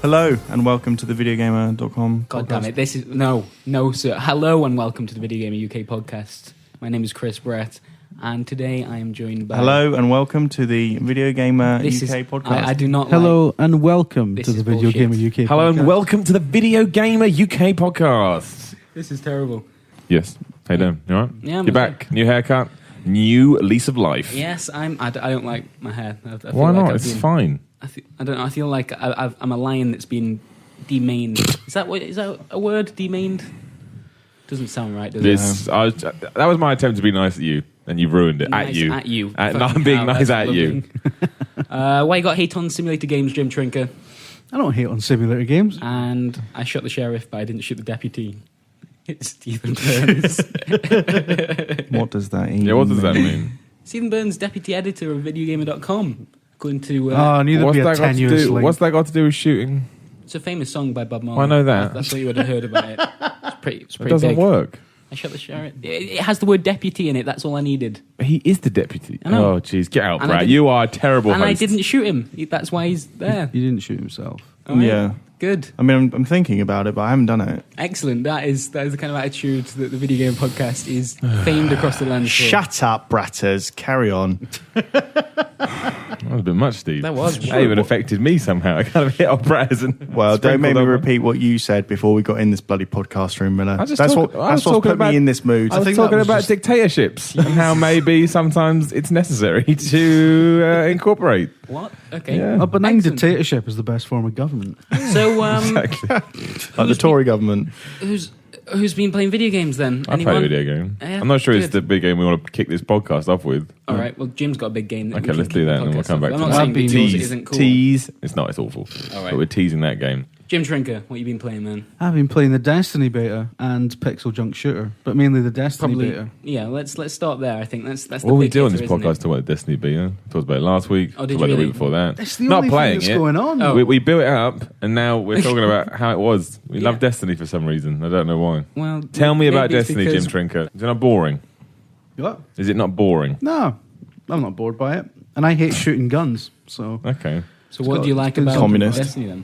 Hello and welcome to the VideoGamer.com God podcast. damn it, this is... No, sir. Hello and welcome to the VideoGamer UK podcast. My name is Chris Brett, and today I am joined by... Hello and welcome to the VideoGamer UK podcast. I do not Hello and welcome This to the is Video bullshit. Gamer UK Hello podcast. and welcome to the Video Gamer UK podcast. This is terrible. Yes. How you doing? You alright? Yeah, I'm You're back. New haircut. New lease of life. Yes, I don't like my hair. I feel Why like not? I've It's been- fine. I don't know. I feel like I'm a lion that's been demaned. Is that a word? Demaned? Doesn't sound right, does it? That was my attempt to be nice at you, and you've ruined it. Nice At you. At you. No, I'm Fucking being hell, nice that's at you. lovely. Why you got hate on simulator games, Jim Trinker? I don't hate on simulator games. And I shot the sheriff, but I didn't shoot the deputy. It's Stephen Burns. What does that mean? Yeah, what does that mean? Stephen Burns, deputy editor of VideoGamer.com. Going to... I knew there'd What's be a that, got to tenuous do, link. what's that got to do with shooting? It's a famous song by Bob Marley. I know that. That's what you would have heard about it. It's pretty It doesn't big. work. I shot the sheriff. It has the word deputy in it. That's all I needed. He is the deputy. I know. Oh, jeez. Get out, And I Brad. didn't- You are a terrible And host. I didn't shoot him. That's why he's there. He didn't shoot himself. All right. Yeah. Good. I mean, I'm thinking about it, but I haven't done it. Excellent. That is the kind of attitude that the Video Game Podcast is famed across the land for. Shut up, Bratters. Carry on. That was a bit much, Steve. That was. That even affected me somehow. I kind of hit off Brad and Well, don't make me sprinkled over. repeat what you said before we got in this bloodly podcast room, Miller. I was That's talking what's put about- me in this mood. I was think talking that about just- dictatorships and how maybe sometimes it's necessary to incorporate. What? Okay. Yeah. A benign Excellent. dictatorship is the best form of government. So, Exactly. like the Tory government. who's been playing video games then? I play a video game. Yeah, I'm not sure it's good. the big game we want to kick this podcast off with. All right. Well, Jim's got a big game. That Okay, we can let's do kick that the and then we'll podcast come back off. to I'm that. not saying because it Tease. isn't cool. Tease. It's not. It's awful. All right. But we're teasing that game. Jim Trinker, what you been playing, man? I've been playing the Destiny beta and Pixel Junk Shooter, but mainly the Destiny beta. Yeah. Let's start there. I think that's the. What we big do on hitter, this isn't podcast, it? talk about Destiny beta. Talked about it last week. Oh, did talked you about it the really? week before that. It's the Not only playing thing that's it. going on. Oh. We built it up, and now we're talking about how it was. We love Yeah. Destiny for some reason. I don't know why. Well, Tell me about maybe it's Destiny, Jim because- Trinker. Is it not boring? What? Is it not boring? No, I'm not bored by it. And I hate shooting guns, so... Okay. So what do you like about Communist. Destiny then?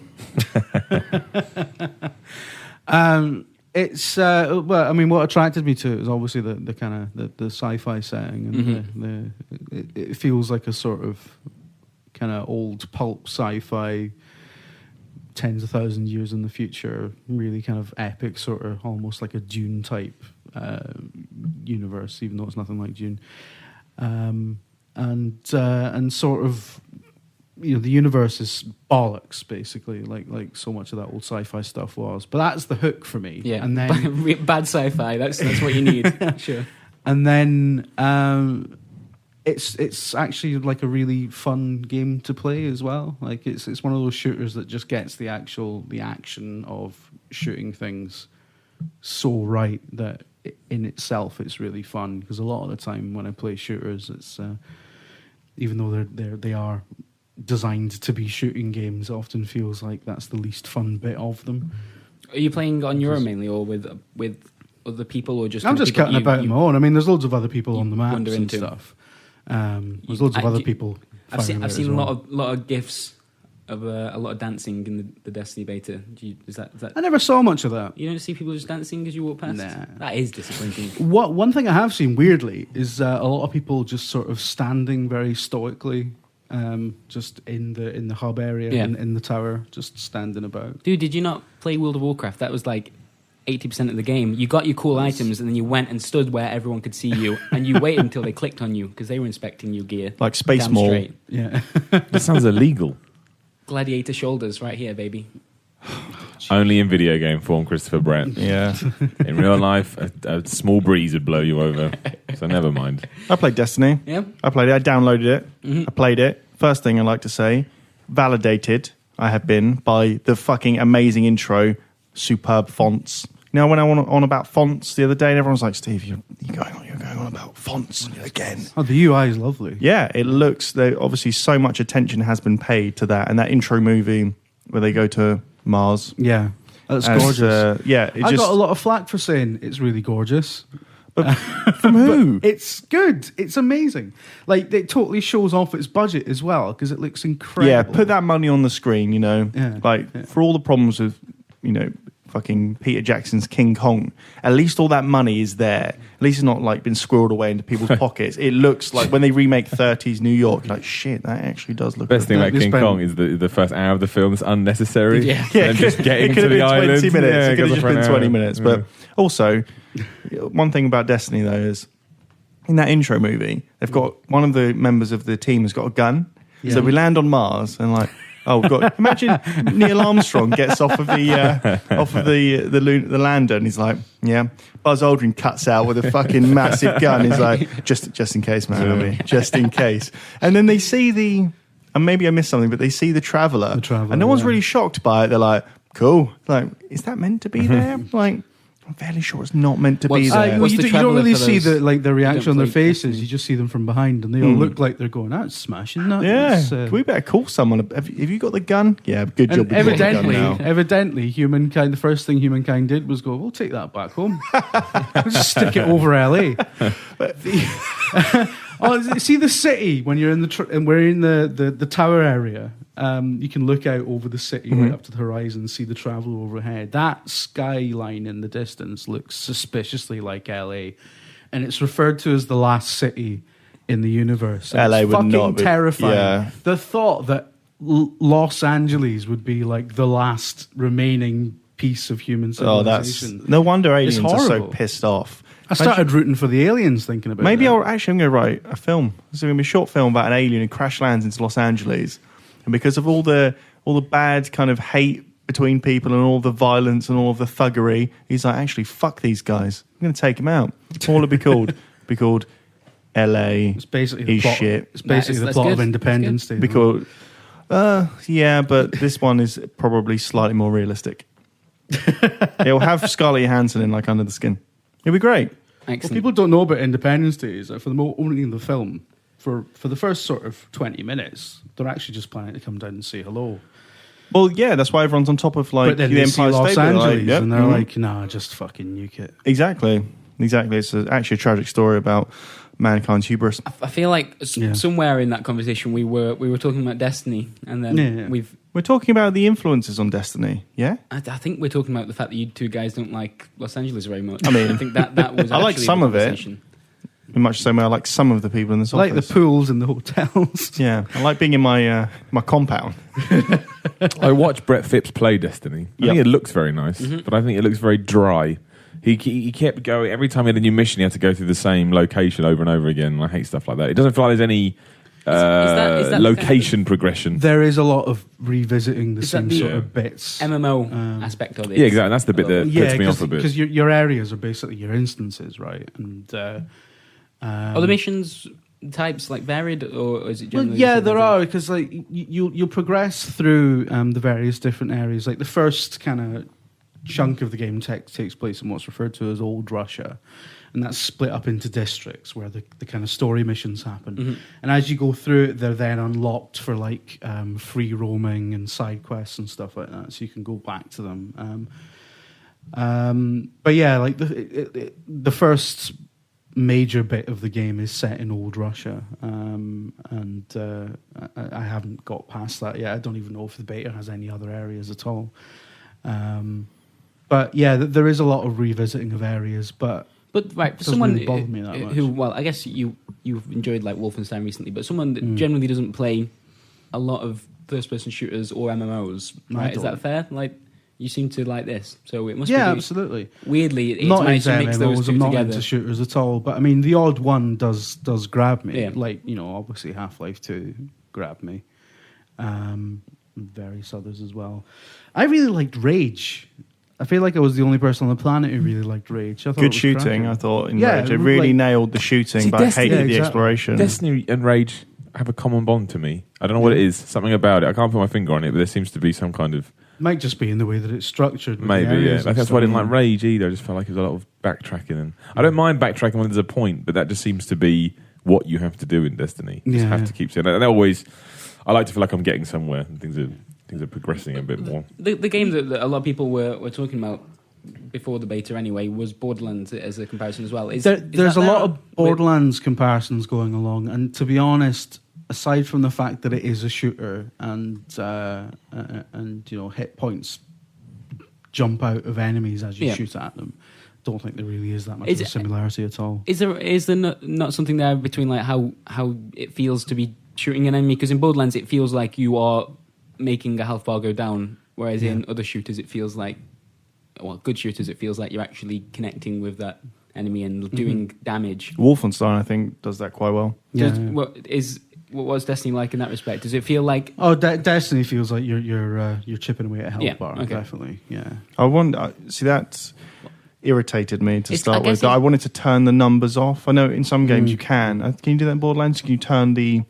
It's well, I mean, what attracted me to it is obviously the kind of the sci-fi setting, and it feels like a sort of kind of old pulp sci-fi, tens of thousands of years in the future, really kind of epic, sort of almost like a Dune type universe, even though it's nothing like Dune, and sort of. You know, the universe is bollocks, basically, like so much of that old sci-fi stuff was. But that's the hook for me. Yeah, and then bad sci-fi. That's what you need. Sure. and then it's actually like a really fun game to play as well. Like it's one of those shooters that just gets the action of shooting things so right that in itself it's really fun. Because a lot of the time when I play shooters, it's even though they are designed to be shooting games, it often feels like that's the least fun bit of them. Are you playing on your own mainly, or with other people, or just? I'm just cutting about on my own. I mean, there's loads of other people on the maps wander and into. stuff. There's loads of other people. I've seen firing it a as well. lot of gifs of a lot of dancing in the Destiny beta. Is that? I never saw much of that. You don't see people just dancing as you walk past? Nah. That is disappointing. One thing I have seen weirdly is a lot of people just sort of standing very stoically, just in the hub area, Yeah. in the tower, just standing about. Dude, did you not play World of Warcraft? That was like 80% of the game. You got your cool items, and then you went and stood where everyone could see you, and you waited until they clicked on you because they were inspecting your gear. Like Space Damn Mall. straight. Yeah. That sounds illegal. Gladiator shoulders right here, baby. Only in video game form, Christopher Brett. Yeah. In real life, a small breeze would blow you over. So never mind. I played Destiny. Yeah. I played it. I downloaded it. I played it. First thing I like to say, validated I have been by the fucking amazing intro, superb fonts. You know, when I went on about fonts the other day, and everyone's like, "Steve, you're going on about fonts again." Oh, the UI is lovely. Yeah, it looks. Obviously, so much attention has been paid to that, and that intro movie where they go to Mars. Yeah, that's And, gorgeous. yeah, it I just. got a lot of flack for saying it's really gorgeous. From who? It's good. It's amazing. Like, it totally shows off its budget as well because it looks incredible. Yeah, put that money on the screen, you know. Yeah. For all the problems with, you know, fucking Peter Jackson's King Kong, at least all that money is there. At least it's not like been squirreled away into people's pockets. It looks like when they remake 30s New York, you're like, shit, that actually does look Best good. thing about King Kong is the first hour of the film is unnecessary. Yeah. And just getting it could to have the been 20 island. minutes. Yeah, It could have just been 20 hour. minutes. But also, one thing about Destiny, though, is in that intro movie, they've got one of the members of the team has got a gun. Yeah. So we land on Mars and like, oh God! Imagine Neil Armstrong gets off of the lander and he's like, yeah. Buzz Aldrin cuts out with a fucking massive gun. He's like, just in case, man. I mean, just in case. And then they see and maybe I missed something, but they see the Traveller. And no one's really shocked by it. They're like, cool. Like, is that meant to be there? Like, I'm fairly sure it's not meant to be there. Well, you don't really see the the reaction on their faces. You just see them from behind, and they all look like they're going, "That's smashing that." Yeah, we better call someone. Have you got the gun? Yeah, good job. And we've got the gun now. evidently, humankind. The first thing humankind did was go, "We'll take that back home. We'll just stick it over LA." See the city when you're in and we're in the tower area. You can look out over the city right up to the horizon and see the Traveller overhead. That skyline in the distance looks suspiciously like LA, and it's referred to as the last city in the universe. And LA it's would fucking not be terrifying. Yeah. The thought that Los Angeles would be like the last remaining piece of human civilization. That's no wonder aliens are so horrible. pissed off. I started rooting for the aliens thinking about Maybe that. I'm going to write a film. It's going to be a short film about an alien who crash lands into Los Angeles, and because of all the bad kind of hate between people and all the violence and all of the thuggery, he's like, actually, fuck these guys. I'm going to take them out. What will it be called? Be called L.A. It's basically the is plot. shit. It's basically the That's plot good. of Independence Day. Because yeah, but this one is probably slightly more realistic. It'll have Scarlett Johansson in like under the skin. It'll be great. What Excellent. people don't know about Independence Day is that for the opening of the film, for the first sort of 20 minutes, they're actually just planning to come down and say hello. Well, yeah, that's why everyone's on top of like But then the they see Empire Los State Building, Angeles, yep, and they're mhm. like, "Nah, just fucking nuke it." Exactly. It's actually a tragic story about mankind's hubris. I feel like Yeah. somewhere in that conversation we were talking about Destiny, and then Yeah. We're talking about the influences on Destiny, yeah? I think we're talking about the fact that you two guys don't like Los Angeles very much. I mean, I think that was I like actually some the of it. conversation. In much the same way I like some of the people in this I like the office. pools and the hotels. Yeah, I like being in my my compound. I watched Brett Phipps play Destiny. I Yep. think it looks very nice, but I think it looks very dry. He kept going every time he had a new mission. He had to go through the same location over and over again. And I hate stuff like that. It doesn't feel like there's any that location progression. There is a lot of revisiting the Is that same the- sort of bits. MMO aspect of it. Yeah, exactly. That's the bit that puts me off a bit. Because your areas are basically your instances, right? And Are the missions types like varied, or is it well, generally? yeah, the same there thing? are because like you'll progress through the various different areas. Like the first kind of chunk of the game takes place in what's referred to as Old Russia, and that's split up into districts where the kind of story missions happen. Mm-hmm. And as you go through it, they're then unlocked for like free roaming and side quests and stuff like that, so you can go back to them. But yeah, like the first major bit of the game is set in Old Russia, and I haven't got past that yet. I don't even know if the beta has any other areas at all. But yeah, there is a lot of revisiting of areas, but right, for doesn't someone really bother me that much. who, well, I guess you've enjoyed like Wolfenstein recently, but someone that generally doesn't play a lot of first-person shooters or MMOs, right? Is don't. that fair? Like, you seem to like this, so it must yeah, be absolutely. weirdly it's Not managed into to mix those MMOs, two I'm not together. into shooters at all, but I mean, the odd one does grab me. Yeah. Like, obviously Half-Life 2 grabbed me. Various others as well. I really liked Rage. I feel like I was the only person on the planet who really liked Rage. I thought it Good was shooting, cracking. I thought, in Yeah, Rage. They really like- nailed the shooting, See, but I Destiny- hated yeah, the exactly. exploration. Destiny and Rage have a common bond to me. I don't know what it is. Something about it. I can't put my finger on it, but there seems to be some kind of Might just be in the way that it's structured. with the maybe. Yeah, areas I think and that's why I didn't stuff. like Rage either. I just felt like it was a lot of backtracking, and I don't mind backtracking when there's a point, but that just seems to be what you have to do in Destiny. You just Yeah. have to keep saying that. And I like to feel like I'm getting somewhere and things are progressing a bit more. The game that a lot of people were talking about before the beta anyway was Borderlands as a comparison as well. Is There's that a lot there? of Borderlands comparisons going along, and to be honest, aside from the fact that it is a shooter and hit points jump out of enemies as you shoot at them, don't think there really is that much of a similarity at all. Is there not something there between like how it feels to be shooting an enemy? Because in Borderlands it feels like you are making a health bar go down, whereas in other shooters it feels like, well, good shooters, it feels like you're actually connecting with that enemy and doing damage. Wolfenstein, I think, does that quite well. What's Destiny like in that respect? Does it feel like... Oh, Destiny feels like you're chipping away at a health bar, definitely, yeah. I wonder, see, that irritated me to start with. I wanted to turn the numbers off. I know in some games you can. Can you do that in Borderlands? Can you turn the...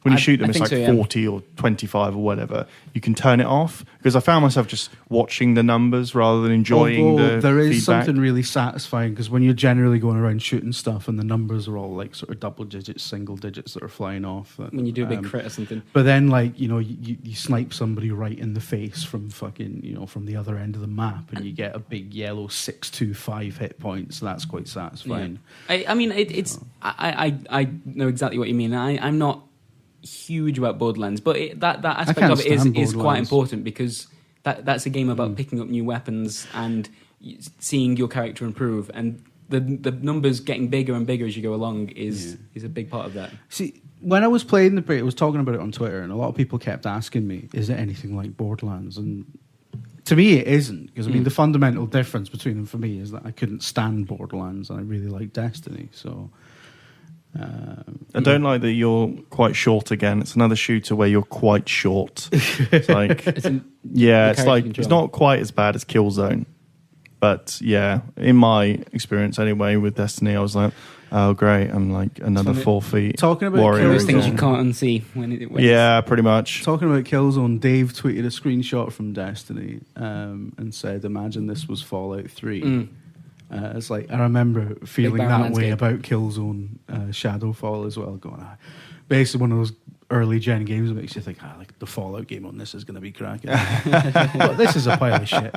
When you shoot them, it's like 40 or 25 or whatever. You can turn it off, because I found myself just watching the numbers rather than enjoying the there is feedback. something really satisfying, because when you're generally going around shooting stuff and the numbers are all like sort of double digits, single digits that are flying off. When you do a big crit or something. But then, like, you snipe somebody right in the face from from the other end of the map, and you get a big yellow 625 hit points. That's quite satisfying. Yeah. I mean, I know exactly what you mean. I'm not huge about Borderlands, but that aspect of it is quite important, because that's a game about picking up new weapons and seeing your character improve, and the numbers getting bigger and bigger as you go along is a big part of that. See, when I was playing the beta, I was talking about it on Twitter, and a lot of people kept asking me, is it anything like Borderlands? And to me it isn't, because I mean the fundamental difference between them for me is that I couldn't stand Borderlands and I really like Destiny, so I don't like that you're quite short again. It's another shooter where you're quite short. It's like, it's not quite as bad as Killzone. But yeah, in my experience anyway with Destiny, I was like, oh great, I'm like another 4 feet. Talking about warrior. Those things you can't unsee when it yeah, pretty much. Talking about Killzone, Dave tweeted a screenshot from Destiny and said, imagine this was Fallout 3. It's like, I remember feeling that way about Killzone Shadowfall as well, going, basically one of those early gen games that makes you think, like the Fallout game on this is going to be cracking. But this is a pile of shit.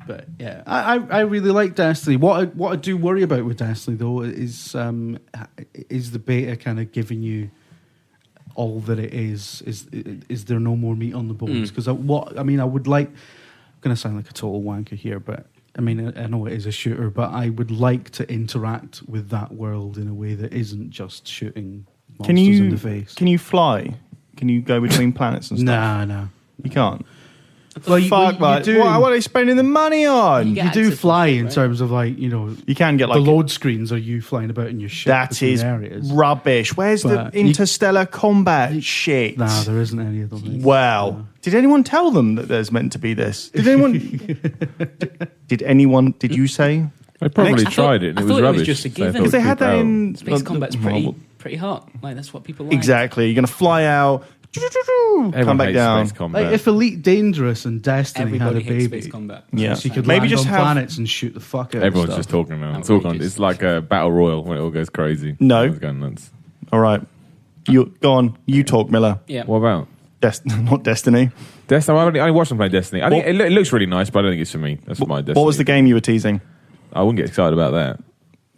But yeah, I really like Destiny. What I do worry about with Destiny though is the beta kind of giving you all that it is. Is there no more meat on the bones? Because I would like. I'm going to sound like a total wanker here, but I mean, I know it is a shooter, but I would like to interact with that world in a way that isn't just shooting monsters in the face. Can you fly? Can you go between planets and stuff? No. You can't. Well, what are they spending the money on? You do fly in terms of like, you can get like the load screens are you flying about in your ship. That is areas. rubbish. Where's the interstellar combat shit? No, there isn't any of them. Wow. Did anyone tell them that there's meant to be this? Did anyone? Did you say? They probably tried it and it was rubbish. It was just a given. Because they had that in Space combat's pretty hot. Like that's what people like. Exactly. You're going to fly out. Come back down. Like if Elite Dangerous and Destiny had a baby, space combat. yeah, so you could maybe just have planets and shoot the fuck out. Everyone's of just talking now. It's all gone. It's like a battle royal when it all goes crazy. No, it's going nuts. All right, you go on. You talk, Miller. Yeah. What about not Destiny? Destiny. I only watched them play Destiny. I think it looks really nice, but I don't think it's for me. That's my Destiny. What was the game you were teasing? I wouldn't get excited about that.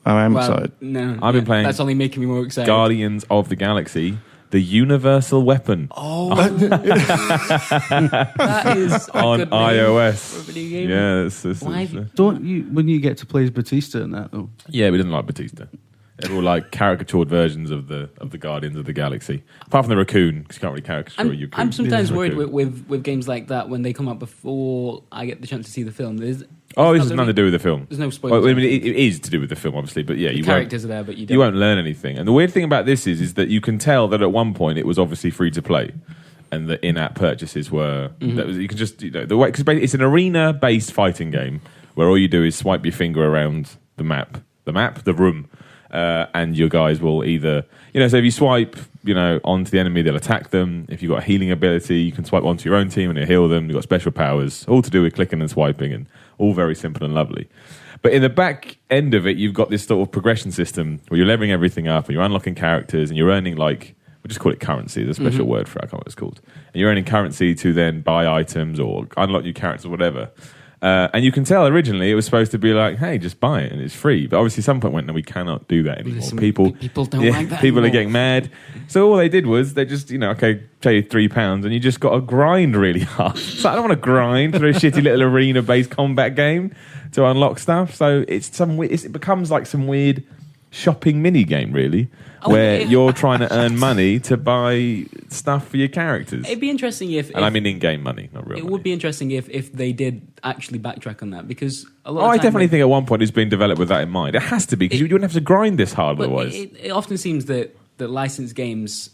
I am excited. No, I've been playing. That's only making me more excited. Guardians of the Galaxy. The universal weapon. Oh, that is on good iOS. For a video game. Yeah, don't you when you get to play as Batista in that though? Yeah, we didn't like Batista. They're all like caricatured versions of the Guardians of the Galaxy. Apart from the raccoon, because you can't really caricature a raccoon. I'm sometimes worried with games like that when they come out before I get the chance to see the film. This has nothing to do with the film. There's no spoilers. Well, I mean, it is to do with the film, obviously, but yeah, the characters are there, but you won't learn anything. And the weird thing about this is that you can tell that at one point it was obviously free to play, and the in-app purchases were. You can just the way because it's an arena-based fighting game where all you do is swipe your finger around the room. And your guys will either, so if you swipe, onto the enemy, they'll attack them. If you've got a healing ability, you can swipe onto your own team and it'll heal them. You've got special powers, all to do with clicking and swiping, and all very simple and lovely. But in the back end of it, you've got this sort of progression system where you're leveling everything up and you're unlocking characters and you're earning, like, we'll just call it currency. There's a special word for it, I can't remember what it's called. And you're earning currency to then buy items or unlock new characters or whatever. And you can tell originally it was supposed to be like, hey, just buy it and it's free. But obviously some point went, no, we cannot do that anymore. People don't like that People anymore. are getting mad. So all they did was they just, okay, pay you £3 and you just got to grind really hard. So I don't want to grind through a shitty little arena-based combat game to unlock stuff. So it becomes like some weird shopping mini game, really, where you're trying to earn money to buy stuff for your characters. It'd be interesting if I mean in-game money, not real money. It would be interesting if they did actually backtrack on that, because a lot I of time, definitely think at one point it's been developed with that in mind. It has to be, because you wouldn't have to grind this hard but otherwise. it often seems that licensed games,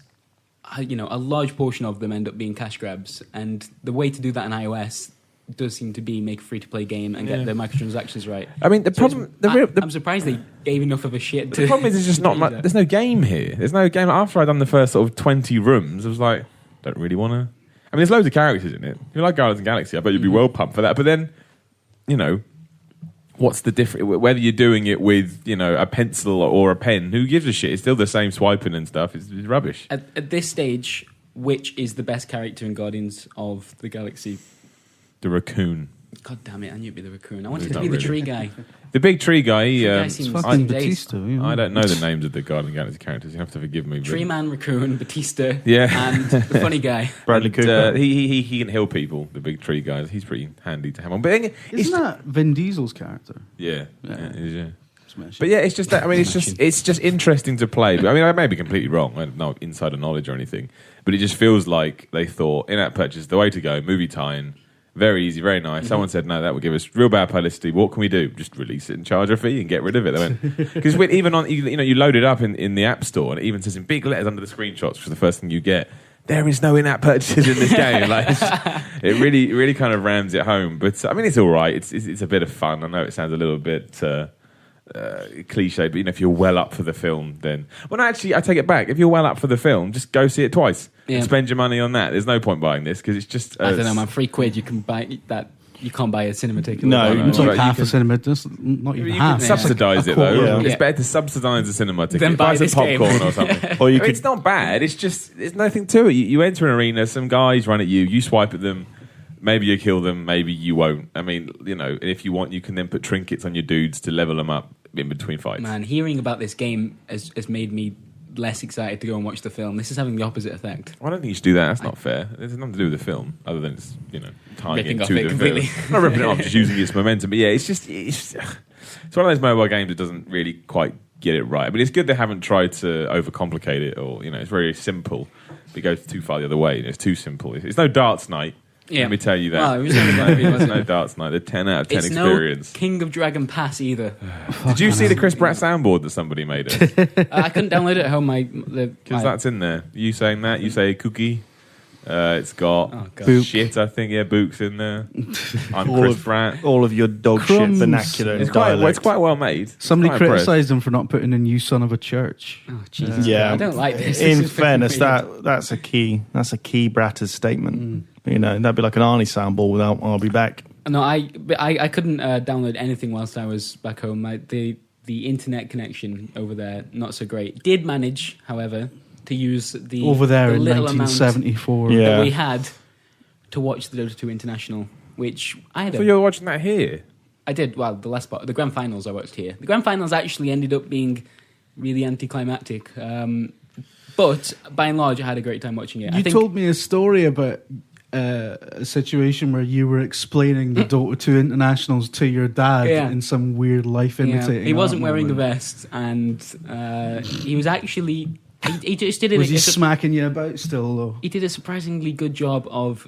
a large portion of them end up being cash grabs, and the way to do that in iOS does seem to be make a free-to-play game and get the microtransactions right. I mean, the problem... I'm surprised they gave enough of a shit to... The problem is it's just not much... There's no game here. There's no game. After I'd done the first sort of 20 rooms, I was like, don't really want to... I mean, there's loads of characters in it. If you like Guardians of the Galaxy, I bet you'd be well pumped for that. But then, what's the difference? Whether you're doing it with, a pencil or a pen, who gives a shit? It's still the same swiping and stuff. It's rubbish. At this stage, which is the best character in Guardians of the Galaxy? The raccoon. God damn it, I knew it'd be the raccoon. I wanted to be the tree guy. The big tree guy, Seems fucking Batista. I don't know the names of the Guardian of the Galaxy characters. You have to forgive me. Tree Man, Raccoon, Batista, Yeah. and the funny guy. Bradley Cooper. He can heal people, the big tree guy. He's pretty handy to have on. But Isn't that Vin Diesel's character? Yeah. Yeah. It is, yeah. Smash. But yeah, it's just that. I mean, it's just interesting to play. But I mean, I may be completely wrong. I have no insider knowledge or anything. But it just feels like they thought in-app purchase the way to go. Movie tie-in, very easy, very nice. Mm-hmm. Someone said no, that would give us real bad publicity. What can we do? Just release it and charge a fee and get rid of it. They went because even on you load it up in the app store and it even says in big letters under the screenshots, which is the first thing you get. There is no in-app purchases in this game. Like, it really kind of rams it home. But I mean, it's all right. It's a bit of fun. I know it sounds a little bit cliche, but if you're well up for the film, then well, no, actually, I take it back. If you're well up for the film, just go see it twice. Yeah. And spend your money on that. There's no point buying this because it's just. I don't know, man. £3 you can buy that. You can't buy a cinema ticket. No, it's like half a cinema. Not even half. You can subsidise it though. Yeah. It's better to subsidise a cinema ticket. Then buy some this popcorn game. or something. Or it's not bad. It's just there's nothing to it. You enter an arena. Some guys run at you. You swipe at them. Maybe you kill them. Maybe you won't. I mean, if you want, you can then put trinkets on your dudes to level them up in between fights. Man, hearing about this game has made me less excited to go and watch the film. This is having the opposite effect. Well, I don't think you should do that. That's not fair. There's nothing to do with the film other than it's tying Ripping into off it the completely. film. Not ripping it off, just using its momentum. But yeah, it's one of those mobile games that doesn't really quite get it right. But it's good they haven't tried to overcomplicate it, or it's very simple. But it goes too far the other way. It's too simple. It's no Darts Night. Yeah. Let me tell you that. Well, it was only no Darts Night. The 10 out of 10 it's experience. No King of Dragon Pass either. Did you see the Chris Pratt soundboard that somebody made it? I couldn't download it at home. Because that's in there. You saying that? You say cookie. It's got shit, I think. Yeah, Book's in there. I'm Chris Pratt. All of your dog Crumbs. shit vernacular. It's quite well made. Somebody criticised him for not putting in "You Son of a Church." Oh Jesus! Yeah, I don't like this. In This is fairness, weird. that's a key Bratters statement. That'd be like an Arnie soundball without "I'll be back." No, I couldn't download anything whilst I was back home. The internet connection over there not so great. Did manage, however, to use the over there the in little 1974 that we had to watch the Dota 2 International, which I had. So you're watching that here? I did. Well, the last part, the grand finals, I watched here. The grand finals actually ended up being really anticlimactic, but by and large, I had a great time watching it. You told me a story about a situation where you were explaining the Dota 2 Internationals to your dad in some weird life imitating. He wasn't wearing a vest, and he was actually. He just did it. Was he smacking you about still, though? He did a surprisingly good job of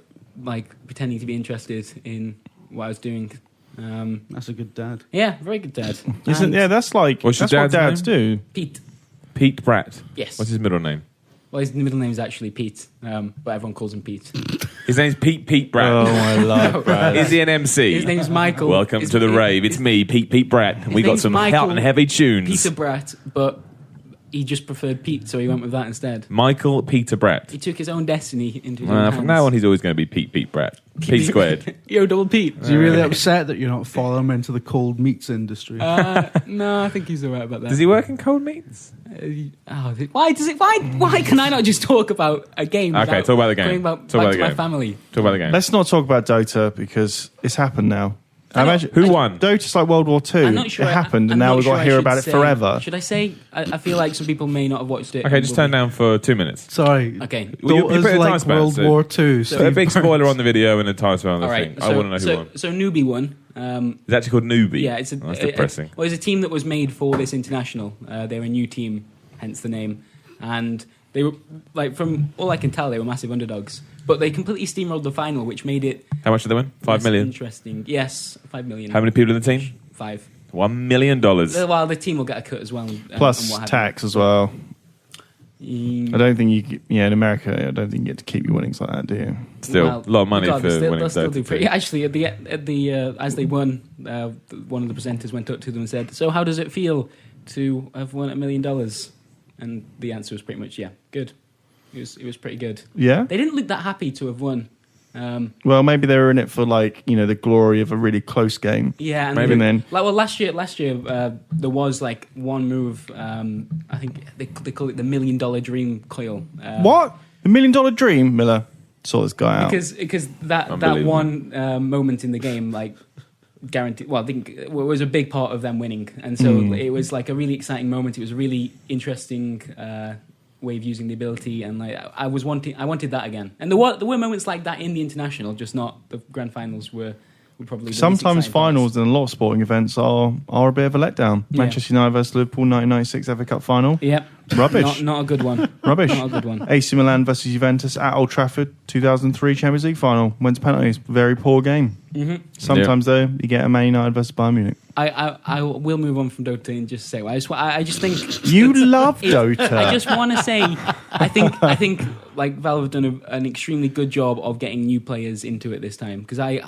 pretending to be interested in what I was doing. That's a good dad. Yeah, very good dad. That's like What's your that's what dad's dads do. Pete Pratt. Yes. What's his middle name? Well, his middle name is actually Pete, but everyone calls him Pete. His name's Pete Bratt. Oh, I love Brad. Is he an MC? His name's Michael. Welcome to the rave. It's me, Pete Bratt. We got name's some Michael hot and heavy tunes. Peter Bratt, but he just preferred Pete, so he went with that instead. Michael Peter Bratt. He took his own destiny into his own hands. From now on, he's always going to be Pete Bratt. Pete squared. Yo, double Pete. Is he really upset that you're not following him into the cold meats industry? No, I think he's alright about that. Does he work in cold meats? Why can I not just talk about a game? Okay, talk about the game. Going back to my family. Talk about the game. Let's not talk about Dota because it's happened now. I imagine Who won? Dota's like World War II. I'm not sure. It happened, I'm and now not we've got sure to I hear should about it say- forever. Should I say? I feel like some people may not have watched it. Okay, just turn down for 2 minutes. Sorry. Okay. Well, you Dota's put a time like span, World so- War II. Put a Steve big Burns. spoiler on the video and a time span on the All thing. right. I want to know who won. So Newbie won. It's actually called Newbie. Yeah, it's That's depressing. Well, it's a team that was made for this international. They're a new team, hence the name. And they were like, from all I can tell, they were massive underdogs. But they completely steamrolled the final, which made it How much did they win? 5 million. interesting. Yes, 5 million. How many people in the team? 5. $1 million. Well, the team will get a cut as well. Plus and what have tax as well. you. I don't think in America, I don't think you get to keep your winnings like that, do you? Still, Well, a lot of money for regardless, winning they'll still Dota do 2. pretty. Actually, at the as they won, one of the presenters went up to them and said, "So, how does it feel to have won $1 million?" And the answer was pretty much, "Yeah, good." It was pretty good. Yeah? They didn't look that happy to have won. Well, maybe they were in it for, like, the glory of a really close game. Yeah, and Maybe then. last year, there was like one move. I think they call it the $1 million dream coil. What? The $1 million dream? Miller, sort this guy out. Because that Unbelievable. one moment in the game, like, guaranteed. Well, I think it was a big part of them winning, and so it was like a really exciting moment. It was a really interesting way of using the ability, and like I wanted that again. And there were moments like that in the international, just not the grand finals were probably the least Sometimes exciting finals parts. and a lot of sporting events are a bit of a letdown. Yeah. Manchester United versus Liverpool 1996 FA Cup final. Yep, Rubbish. Not a good one. Rubbish. Not a good one. AC Milan versus Juventus at Old Trafford 2003 Champions League final. Wins penalties. Very poor game. Mm-hmm. Sometimes though, you get a Man United versus Bayern Munich. I will move on from Dota and just say, I just think You love Dota. I just want to say, I think like Valve have done an extremely good job of getting new players into it this time, because I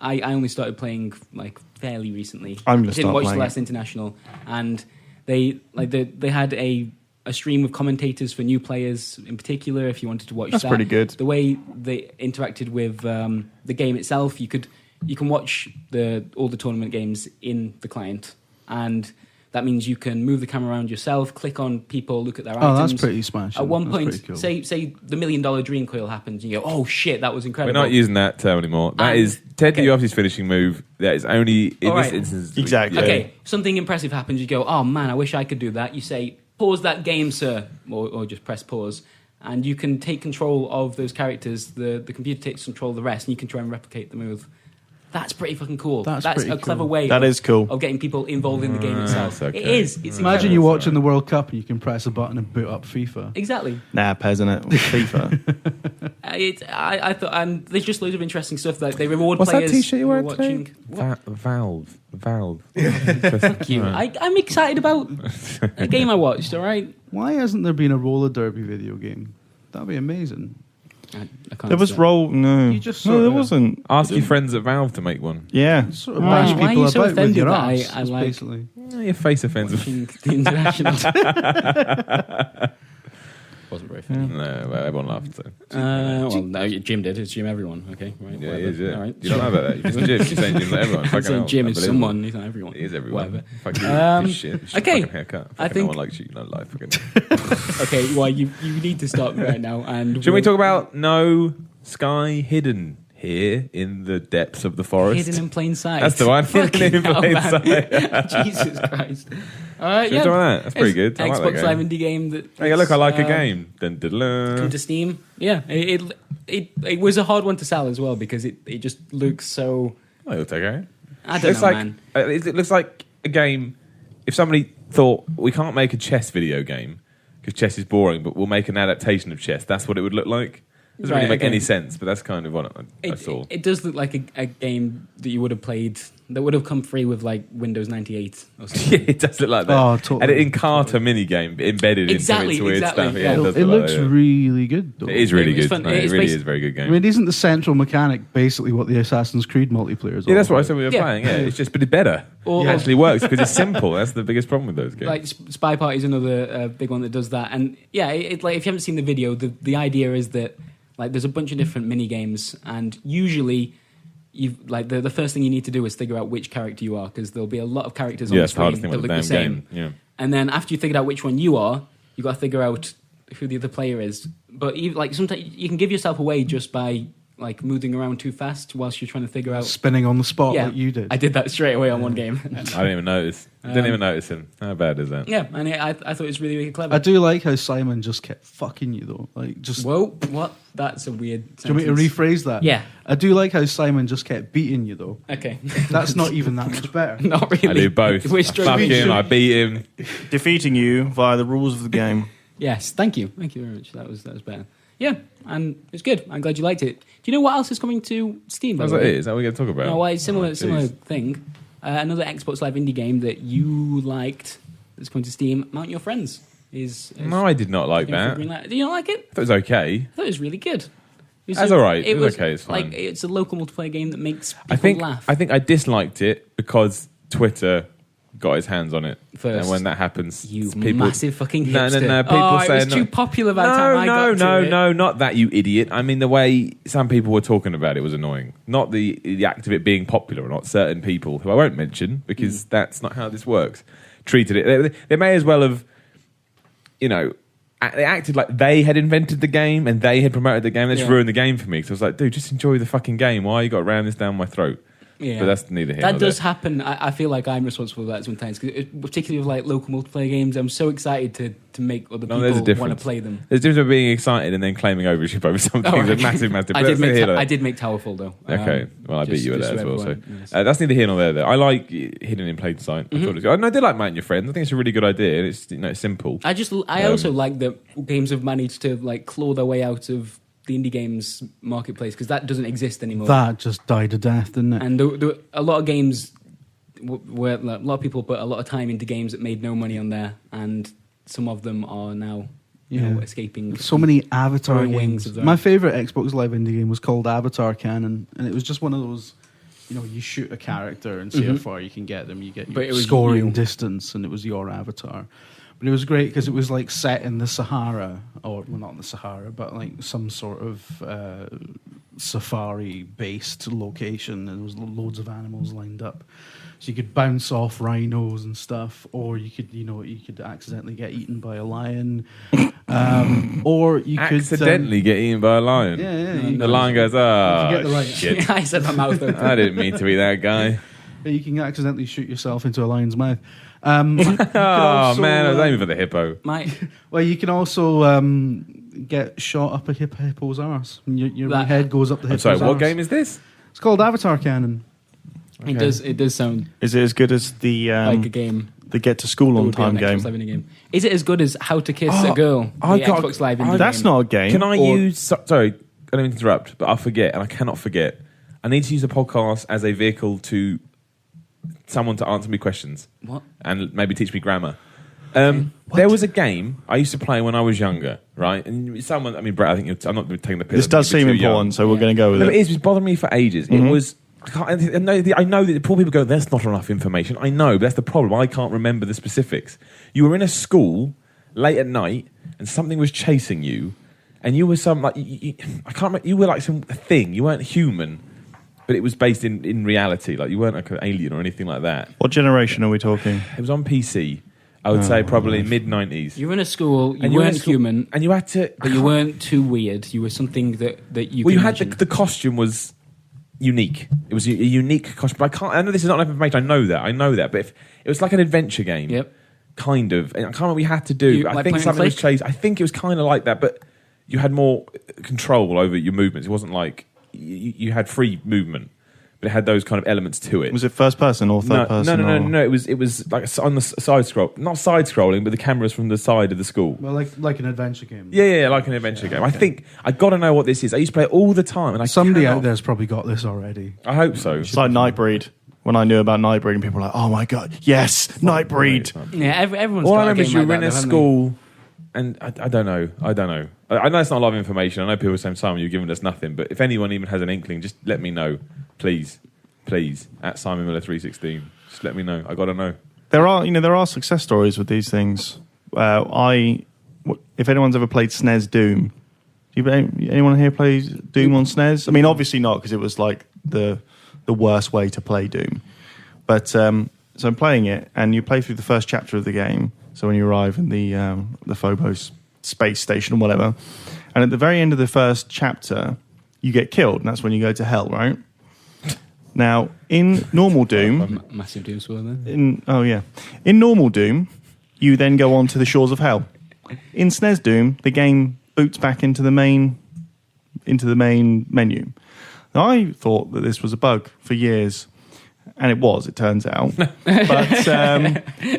only started playing like fairly recently. I'm gonna I didn't start watch playing the last international, and they had a stream of commentators for new players in particular. If you wanted to watch That's that, pretty good. The way they interacted with the game itself, you can watch all the tournament games in the client, and that means you can move the camera around yourself, click on people, look at their items. Oh, that's pretty smashing. At one That's point, pretty cool. say the $1 million dream coil happens, and you go, "Oh shit, that was We're incredible." not using that term anymore. That is Ted okay. DiBiase's finishing move. That is only in All this right. instance. Exactly. Yeah. Okay, something impressive happens. You go, "Oh man, I wish I could do that." You say, "Pause that game, sir," or just press pause, and you can take control of those characters. The computer takes control of the rest, and you can try and replicate the move. That's pretty fucking cool. That's a pretty clever cool. way. That is cool. Of getting people involved in the game itself. okay. It is. It's Imagine incredible. you watching the World Cup and you can press a button and boot up FIFA. Exactly. Nah, Pez, innit? FIFA. I thought, and there's just loads of interesting stuff. Like they reward What's players that T-shirt you're who are wearing today? watching. Valve. Thank you. I'm excited about a game I watched. All right. Why hasn't there been a roller derby video game? That'd be amazing. I can't There was say. roll. No. You just no, sort there of- wasn't. Ask your friends at Valve to make one. Yeah. Sort of Why- bash why are people you so about with offended your that arse, I is like- basically. Your face offends me. Watching the international. Wasn't very funny. No, well, everyone laughed. So. Well, no, Jim did. It's Jim everyone. Okay, right. Yeah, whatever. he is, yeah. All right. You don't know about that. You're just Jim. You're saying Jim's like everyone. I'm Fucking saying hell. Jim is Unbelievable. someone. He's not everyone. He is everyone. Whatever. Fuck you. Shit. Okay. Fucking haircut. I Fucking think- no one likes you. No life. Fucking. Okay, well, you need to stop right now. And Should we talk about no sky hidden here in the depths of the forest? hidden in plain sight? That's the one. Fucking Hidden in hell, plain man. sight. Jesus Christ. Should we talk about that? That's pretty good. I like that Xbox game. Live indie game that. Hey, look, I like a uh, game. Dun, dun, dun. Come to Steam. Yeah, it was a hard one to sell as well because it just looks so. Oh, it looks okay. I don't It's know, like man. it looks like a game. If somebody thought we can't make a chess video game because chess is boring, but we'll make an adaptation of chess, that's what it would look like. Doesn't really Right, make okay. any sense, but that's kind of what I saw. It does look like a game that you would have played that would have come free with like Windows 98 or something. Yeah, it does look like that. Oh, totally. And an Encarta mini game embedded Exactly, into its weird exactly, stuff. yeah. It, does It look looks like that. really good, though. It is really It's good. fun. No, It's it really basi- is a very good game. I mean, isn't the central mechanic basically what the Assassin's Creed multiplayer is? Yeah, all that's what I about? said we were Yeah. playing. Yeah, it's just, but it's better. Or- It actually works because it's simple. That's the biggest problem with those games. Like Spy Party is another big one that does that, and yeah, like if you haven't seen the video, the idea is that like there's a bunch of different mini games, and usually you've like the first thing you need to do is figure out which character you are, because there'll be a lot of characters on yeah, the it's the hardest screen thing that with look the the damn same, game. Yeah. and then after you figured out which one you are, you got to figure out who the other player is. But like sometimes you can give yourself away just by like moving around too fast whilst you're trying to figure out spinning on the spot like you did. I did that straight away on one game. I didn't even notice. Didn't even notice him. How bad is that? Yeah, and I thought it was really, really clever. I do like how Simon just kept fucking you though. Like just Whoa, what? That's a weird sentence. Do you want me to rephrase that? Yeah. I do like how Simon just kept beating you though. Okay. That's not even that much better. Not really. I do both. We're I fuck him, I beat him. Defeating you via the rules of the game. Yes, thank you very much. That was better. Yeah, and it's good. I'm glad you liked it. Do you know what else is coming to Steam? That's what it is. Is that what we're going to talk about? No, well, it's similar thing. Another Xbox Live indie game that you liked that's coming to Steam. Mount Your Friends is. No, I did not like that. Did you not like it? I thought it was okay. I thought it was really good. That's all right. It was okay. It's fine. Like it's a local multiplayer game that makes people laugh. I think I disliked it because Twitter got his hands on it first. And when that happens, people, massive fucking hipster. No. People say it was too popular by the time I got to it. No, not that, you idiot. I mean, the way some people were talking about it was annoying. Not the act of it being popular or not. Certain people, who I won't mention because that's not how this works, treated it. They may as well have, they acted like they had invented the game and they had promoted the game. They just ruined the game for me. So I was like, dude, just enjoy the fucking game. Why you got to ram this down my throat? Yeah. But that's neither here nor there. That does happen. I feel like I'm responsible for that sometimes, particularly with like local multiplayer games. I'm so excited to make other people want to play them. There's a difference between being excited and then claiming ownership over something. It's a massive I did make Towerfall though. Okay, well I beat you at that as well. So that's neither here nor there. Though I like Hidden in Plain Sight. I thought it was good. I did like Mount Your Friends. I think it's a really good idea. It's simple. I also like that games have managed to like claw their way out of the indie games marketplace, because that doesn't exist anymore. That just died a death, didn't it? And a lot of games where a lot of people put a lot of time into games that made no money on there, and some of them are now escaping. So many Avatar games. My favourite Xbox Live indie game was called Avatar Canon, and it was just one of those, you shoot a character and see how far you can get them. You get your scoring distance, and it was your avatar. But it was great because it was like set in the Sahara, or well, not in the Sahara, but like some sort of safari-based location, and there was loads of animals lined up. So you could bounce off rhinos and stuff, or you could accidentally get eaten by a lion, or you could accidentally get eaten by a lion. Yeah. The lion goes, shit. I said my mouth open. I didn't mean to be that guy. You can accidentally shoot yourself into a lion's mouth. Man, I was aiming for the hippo. Well, you can also get shot up a hippo's arse. Your head goes up the hippo's arse. I'm sorry, what game is this? It's called Avatar Canon. Okay. It does sound. Is it as good as the like a game? The Get to School on Time game. Is it as good as How to Kiss a Girl? Xbox Live indie that's game? not a game. Can I use? Sorry, I don't mean to interrupt, but I'll forget, and I cannot forget. I need to use a podcast as a vehicle to someone to answer me questions. What? And maybe teach me grammar. There was a game I used to play when I was younger, right? And Brett, I think I'm not taking the piss. This does seem important, so we're going to go with it. It was bothering me for ages. It was. I know that poor people go, there's not enough information. I know, but that's the problem. I can't remember the specifics. You were in a school late at night, and something was chasing you, and you were I can't remember. You were like some thing. You weren't human, but it was based in reality. Like you weren't like an alien or anything like that. What generation are we talking? It was on PC. I would say probably mid-90s. You were in a school, you weren't human. And you had to... But you weren't too weird. You were something that you Well, could you had the costume was unique. It was a unique costume. But I know this is not enough information. I know that. But if it was like an adventure game. Yep. Kind of. And I can't remember what you had to do. I think something was chased. I think it was kind of like that. But you had more control over your movements. It wasn't like... You had free movement. But it had those kind of elements to it. Was it first person or third person? No. It was like on the side scroll, not side scrolling, but the cameras from the side of the school. Well, like an adventure game. Yeah, like an adventure game. Okay. I think I got to know what this is. I used to play it all the time, and somebody out there's probably got this already. I hope so. It's like Nightbreed. When I knew about Nightbreed, and people were like, "Oh my god, yes, Nightbreed!" Yeah, everyone's. All got I remember is you were in a school. They? And I don't know. I know it's not a lot of information. I know people are saying, Simon, you've given us nothing. But if anyone even has an inkling, just let me know, please, at Simon Miller 316. Just let me know. I got to know. There are success stories with these things. If anyone's ever played SNES Doom, anyone here plays Doom on SNES? I mean, obviously not, because it was like the worst way to play Doom. But so I'm playing it, and you play through the first chapter of the game. So when you arrive in the Phobos space station or whatever, and at the very end of the first chapter, you get killed, and that's when you go to hell, right? Now, in normal Doom... Massive Doom spoiler. In normal Doom, you then go on to the shores of hell. In SNES Doom, the game boots back into the main menu. Now, I thought that this was a bug for years, and it turns out. But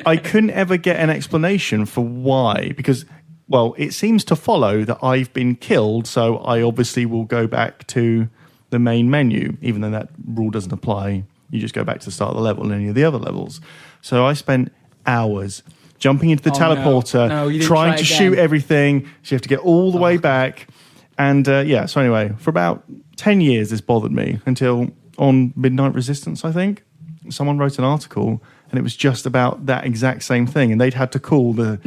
I couldn't ever get an explanation for why, because, well, it seems to follow that I've been killed, so I obviously will go back to the main menu, even though that rule doesn't apply. You just go back to the start of the level and any of the other levels. So I spent hours jumping into the teleporter, trying to shoot everything. So you have to get all the way back. And so anyway, for about 10 years this bothered me until on Midnight Resistance, I think. Someone wrote an article and it was just about that exact same thing. And they'd had to call the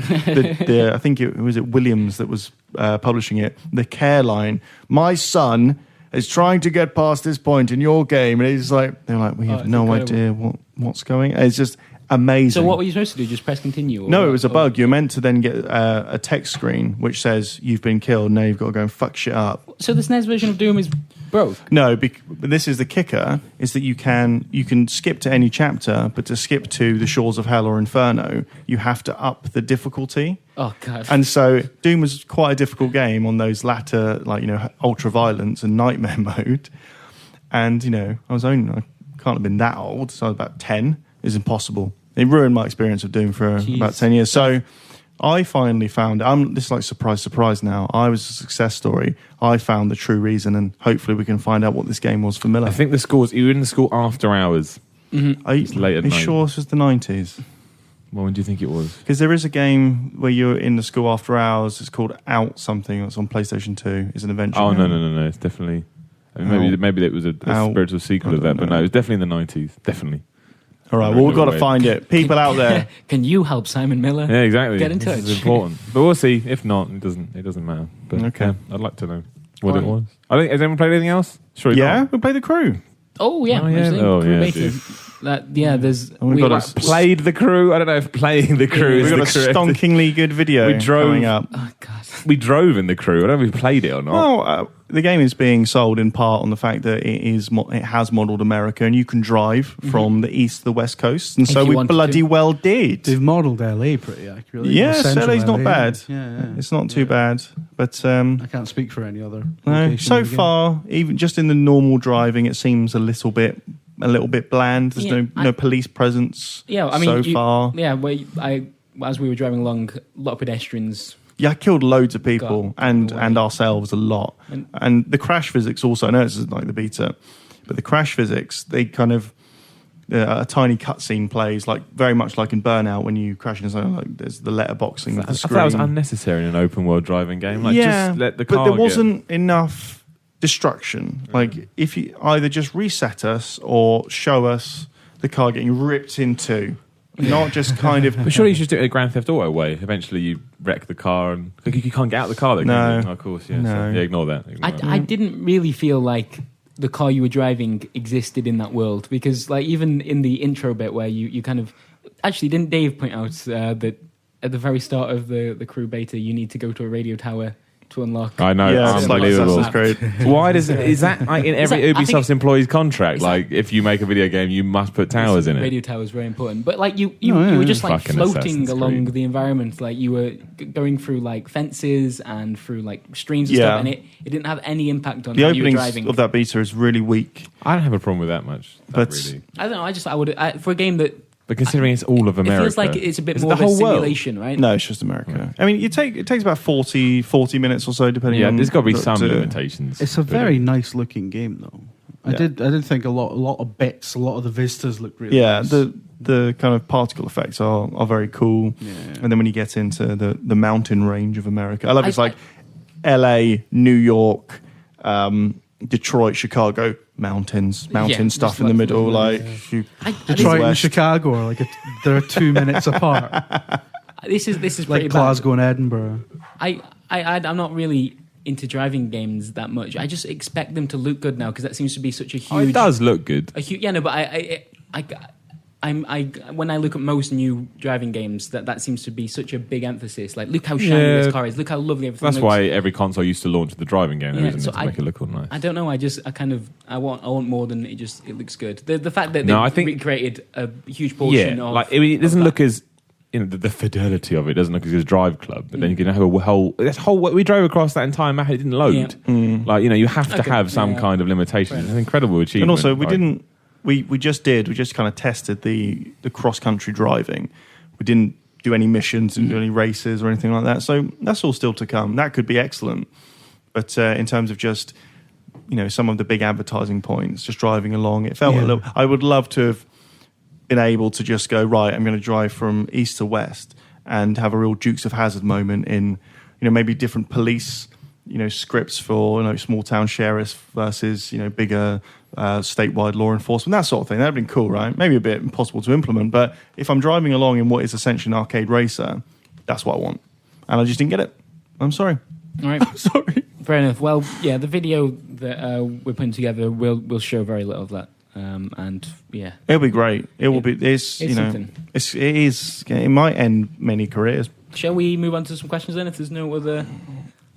I think it was Williams that was publishing it, the care line. My son is trying to get past this point in your game. And it's like, they're like, we have no idea what's going on. It's just amazing. So what were you supposed to do? Just press continue? No, it was a bug. You're meant to then get a text screen which says you've been killed. Now you've got to go and fuck shit up. So the SNES version of Doom is broke? No, but this is the kicker, is that you can skip to any chapter, but to skip to the Shores of Hell or Inferno, you have to up the difficulty. Oh, God. And so Doom was quite a difficult game on those latter, ultra violence and nightmare mode. And, I can't have been that old, so I was about 10. It's impossible. It ruined my experience of Doom for about 10 years. So I finally found, this is like surprise now. I was a success story. I found the true reason, and hopefully we can find out what this game was for Miller. I think you were in the school after hours. Mm-hmm. Are you sure this was the 90s? Well, when do you think it was? Because there is a game where you're in the school after hours. It's called Out something. It's on PlayStation 2. It's an adventure game. No. It's definitely... maybe it was a spiritual sequel of that, but no, it was definitely in the 90s. Definitely. All right, well, we've got to find it. People out there. Can you help Simon Miller? Yeah, exactly. Get in touch. It's important. But we'll see. If not, it doesn't matter. But okay. I'd like to know what it was. Has anyone played anything else? Sure. Yeah, we played The Crew. Oh, yeah. There's... We played The Crew. I don't know if playing The Crew is the correct... We've got a stonkingly good video coming up. Oh, God. We drove in The Crew. I don't know if we played it or not. Well, the game is being sold in part on the fact that it has modelled America, and you can drive from the east to the west coast, and so we bloody well did. They've modelled LA pretty accurately. Yes, LA's not bad. Yeah. It's not too bad, but I can't speak for any other. No, so far, even just in the normal driving, it seems a little bit bland. There's no police presence. Yeah, I mean, so far. Yeah, as we were driving along, a lot of pedestrians. Yeah, I killed loads of people and ourselves a lot. And the crash physics also, I know this is like the beta, but the crash physics, they kind of, a tiny cutscene plays like very much like in Burnout when you crash into something, like there's the letterboxing of the screen. I thought that was unnecessary in an open world driving game. Just let the car but there wasn't enough destruction. Like if you either just reset us or show us the car getting ripped in two. Not just kind of... But surely you should do it a Grand Theft Auto way. Eventually you wreck the car and... You can't get out of the car though. No. Of course, yeah. No. So, ignore that. I didn't really feel like the car you were driving existed in that world, because like even in the intro bit where you kind of... Actually, didn't Dave point out that at the very start of the Crew beta you need to go to a radio tower to unlock? I know, yeah, it's unbelievable. That's great. Why is that like in every Ubisoft's employee's contract? Like, if you make a video game, you must put towers in it. Radio towers very important, but like you were just like floating along the environment, like you were going through like fences and through like streams and stuff, and it didn't have any impact on how you were driving. The openings of that beta is really weak. I don't have a problem with that much. But really. I don't know. I would for a game that. But considering it's all of America... It feels like it's a bit more of a simulation, right? No, it's just America. I mean, it takes about 40 minutes or so, depending on... Yeah, there's got to be some limitations. It's a very nice-looking game, though. I did think a lot of bits, a lot of the vistas look really nice. Yeah, the kind of particle effects are very cool. Yeah. And then when you get into the mountain range of America... I love it's like LA, New York, Detroit, Chicago... Mountain stuff in the middle, Detroit and Chicago are like they're 2 minutes apart. This is pretty like Glasgow and Edinburgh. I'm not really into driving games that much. I just expect them to look good now because that seems to be such a huge. It does look good. But when I look at most new driving games, that seems to be such a big emphasis. Like, look how shiny this car is. Look how lovely everything looks. That's why every console used to launch the driving game, isn't it? To make it look all nice. I don't know. I want more than it looks good. The fact that they recreated a huge portion of... it doesn't look as... the fidelity of it doesn't look as good as Drive Club, but then you can have a whole... we drove across that entire map, it didn't load. Yeah. You have to have some kind of limitation. It's an incredible achievement. And also, we just kind of tested the cross-country driving. We didn't do any missions, didn't do any races or anything like that. So that's all still to come. That could be excellent. But in terms of just, some of the big advertising points, just driving along, it felt a little... I would love to have been able to just go, right, I'm going to drive from east to west and have a real Dukes of Hazzard moment in, maybe different police, scripts for, small town sheriffs versus, bigger statewide law enforcement, that sort of thing. That would have been cool, right? Maybe a bit impossible to implement, but if I'm driving along in what is essentially an arcade racer, that's what I want. And I just didn't get it. I'm sorry. All right. I'm sorry. Fair enough. Well, yeah, the video that we're putting together will show very little of that. It'll be great. Will be. It's something. It is. It might end many careers. Shall we move on to some questions then? If there's no other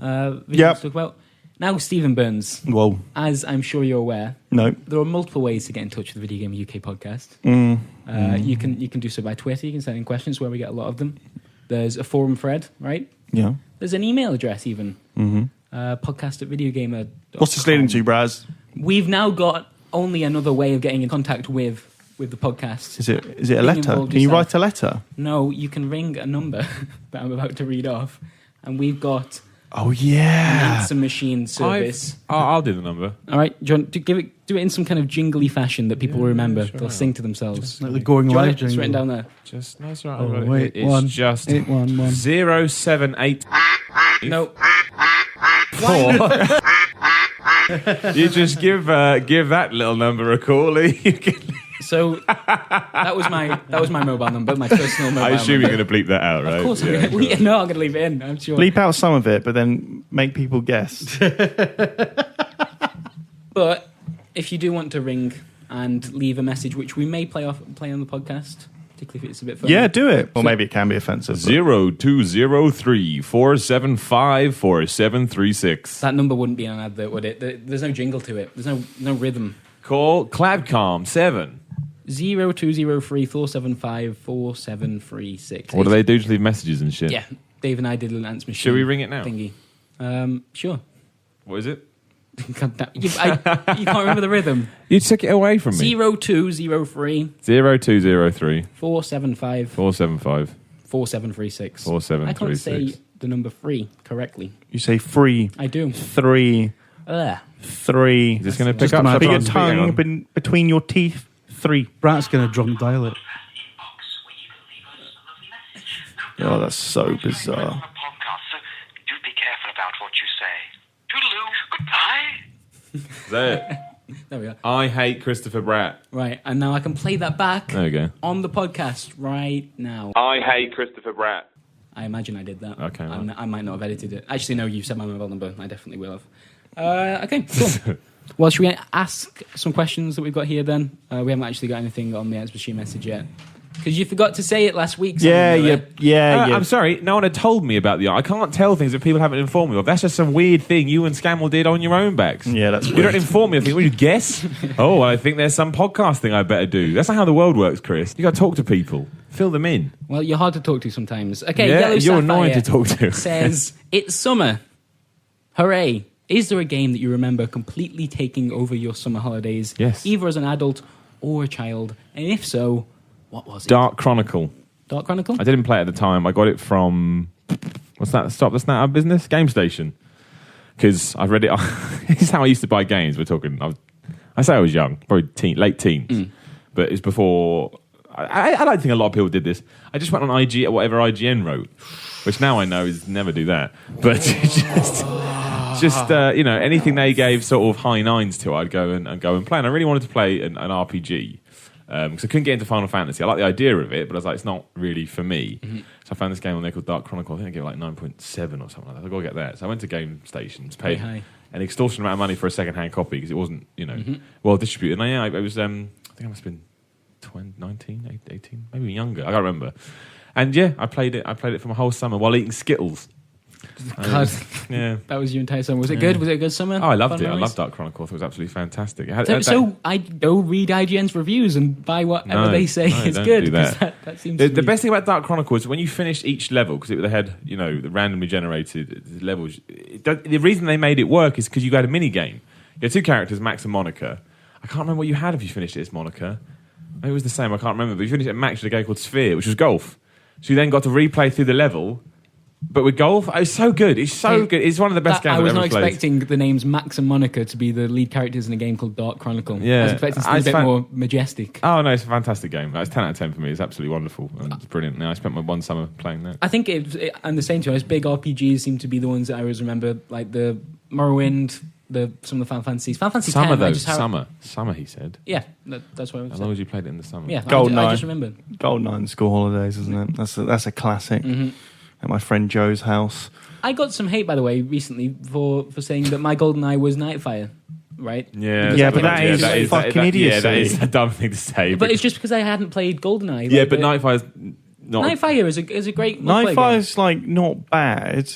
videos to talk about. Now, Stephen Burns. Whoa. As I'm sure you're aware, there are multiple ways to get in touch with the Video Gamer UK podcast. You can do so by Twitter. You can send in questions where we get a lot of them. There's a forum thread, right? Yeah. There's an email address even. Podcast@VideoGamer.com. What's this leading to, Braz? We've now got only another way of getting in contact with the podcast. Is it a letter? Can you write a letter? No, you can ring a number that I'm about to read off, and we've got an answer machine service. I'll do the number. All right, do you want to do it in some kind of jingly fashion that people will remember? Sure. They'll sing to themselves. Just like the going live jingle. It's written down there. Just nice, right? Oh, wait, it's just 078. No. 4. You just give that little number a call. So that was my mobile number, my personal mobile number. I assume you're going to bleep that out, right? Of course, I'm going to leave it in. I'm sure. Bleep out some of it, but then make people guess. But if you do want to ring and leave a message, which we may play on the podcast, particularly if it's a bit funny. Yeah, do it. Or maybe it can be offensive. 0203 475 4736. That number wouldn't be on an advert, would it? There's no jingle to it. There's no rhythm. Call Cladcom 7. 0203 475 4736. What do they do? Just leave messages and shit? Yeah, Dave and I did an answer machine. Should we ring it now? Thingy. Sure. What is it? God damn, you can't remember the rhythm. You took it away from me. 0203 0203 475 475 4736. 4736. I can't say the number 3 correctly. You say 3. I do. 3. 3. Is this going to pick up? Put your tongue between your teeth. 3. Brat's going to drunk dial it. Oh, that's so bizarre. Do be careful about what you say. Toodaloo. Goodbye. Is that it? There we go. I hate Christopher Bratt. Right, and now I can play that back there you go. On the podcast right now. I hate Christopher Bratt. I imagine I did that. Okay. Right. I might not have edited it. Actually, no, you said my mobile number. I definitely will have. Okay, cool. Well, should we ask some questions that we've got here then? We haven't actually got anything on the answer machine message yet. Because you forgot to say it last week. Yeah. I'm sorry, no one had told me about I can't tell things that people haven't informed me of. That's just some weird thing you and Scammell did on your own backs. Yeah, that's weird. You don't inform me of things. Well, you guess? Oh, I think there's some podcast thing I better do. That's not how the world works, Chris. You got to talk to people. Fill them in. Well, you're hard to talk to sometimes. Okay, yeah, Yellow you're Sapphire annoying to talk to. says, it's summer. Hooray. Is there a game that you remember completely taking over your summer holidays? Yes. Either as an adult or a child? And if so, what was it? Dark Chronicle. Dark Chronicle? I didn't play it at the time. I got it from... What's that? Stop, that's not our business? Game Station. Because I've read it... This is how I used to buy games. We're talking... I say I was young. Probably late teens. But it's before... I don't think a lot of people did this. I just went on IG at whatever IGN wrote. Which now I know is never do that. But just anything they gave sort of high nines to, I'd go and play. And I really wanted to play an RPG. Because I couldn't get into Final Fantasy. I like the idea of it, but I was like, it's not really for me. So I found this game on there called Dark Chronicle. I think I gave it like 9.7 or something like that. I've got to get that. So I went to Game Stations, paid an extortionate amount of money for a second-hand copy because it wasn't, well distributed. And it was, I think I must have been 19, 18, maybe younger. I can't remember. And yeah, I played it for a whole summer while eating Skittles. God, yeah, that was your entire summer. Was it good? Was it a good summer? Oh, I loved Fun it. memories? I loved Dark Chronicle. It was absolutely fantastic. So I don't read IGN's reviews and buy whatever they say is good. Do that. That seems the best thing about Dark Chronicle is when you finish each level, because they had the randomly generated levels. The reason they made it work is because you had a mini game. You had two characters, Max and Monica. I can't remember what you had if you finished it as Monica. Maybe it was the same. I can't remember. But you finished it at Max with a game called Sphere, which was golf. So you then got to replay through the level. But with golf, it's so good. It's so good. It's one of the best games I've ever played. I was not expecting the names Max and Monica to be the lead characters in a game called Dark Chronicle. Yeah. I was expecting it to be a bit more majestic. Oh, no, it's a fantastic game. It's 10 out of 10 for me. It's absolutely wonderful. And it's brilliant. Now, I spent my one summer playing that. I think and the same time, big RPGs seem to be the ones that I always remember, like the Morrowind, some of the Final Fantasies. Final Fantasy Summer, 10, though. Summer, he said. Yeah, that's what I was saying. As long as you played it in the summer. Yeah, GoldenEye. I just remembered. GoldenEye school holidays, isn't it? That's a classic. Mm-hmm. At my friend Joe's house. I got some hate, by the way, recently for saying that my GoldenEye was Nightfire, right? Yeah, but that is fucking idiocy. Yeah, that is a dumb thing to say. But it's just because I hadn't played GoldenEye. Yeah, but Nightfire's not... Nightfire is a great Nightfire's not bad,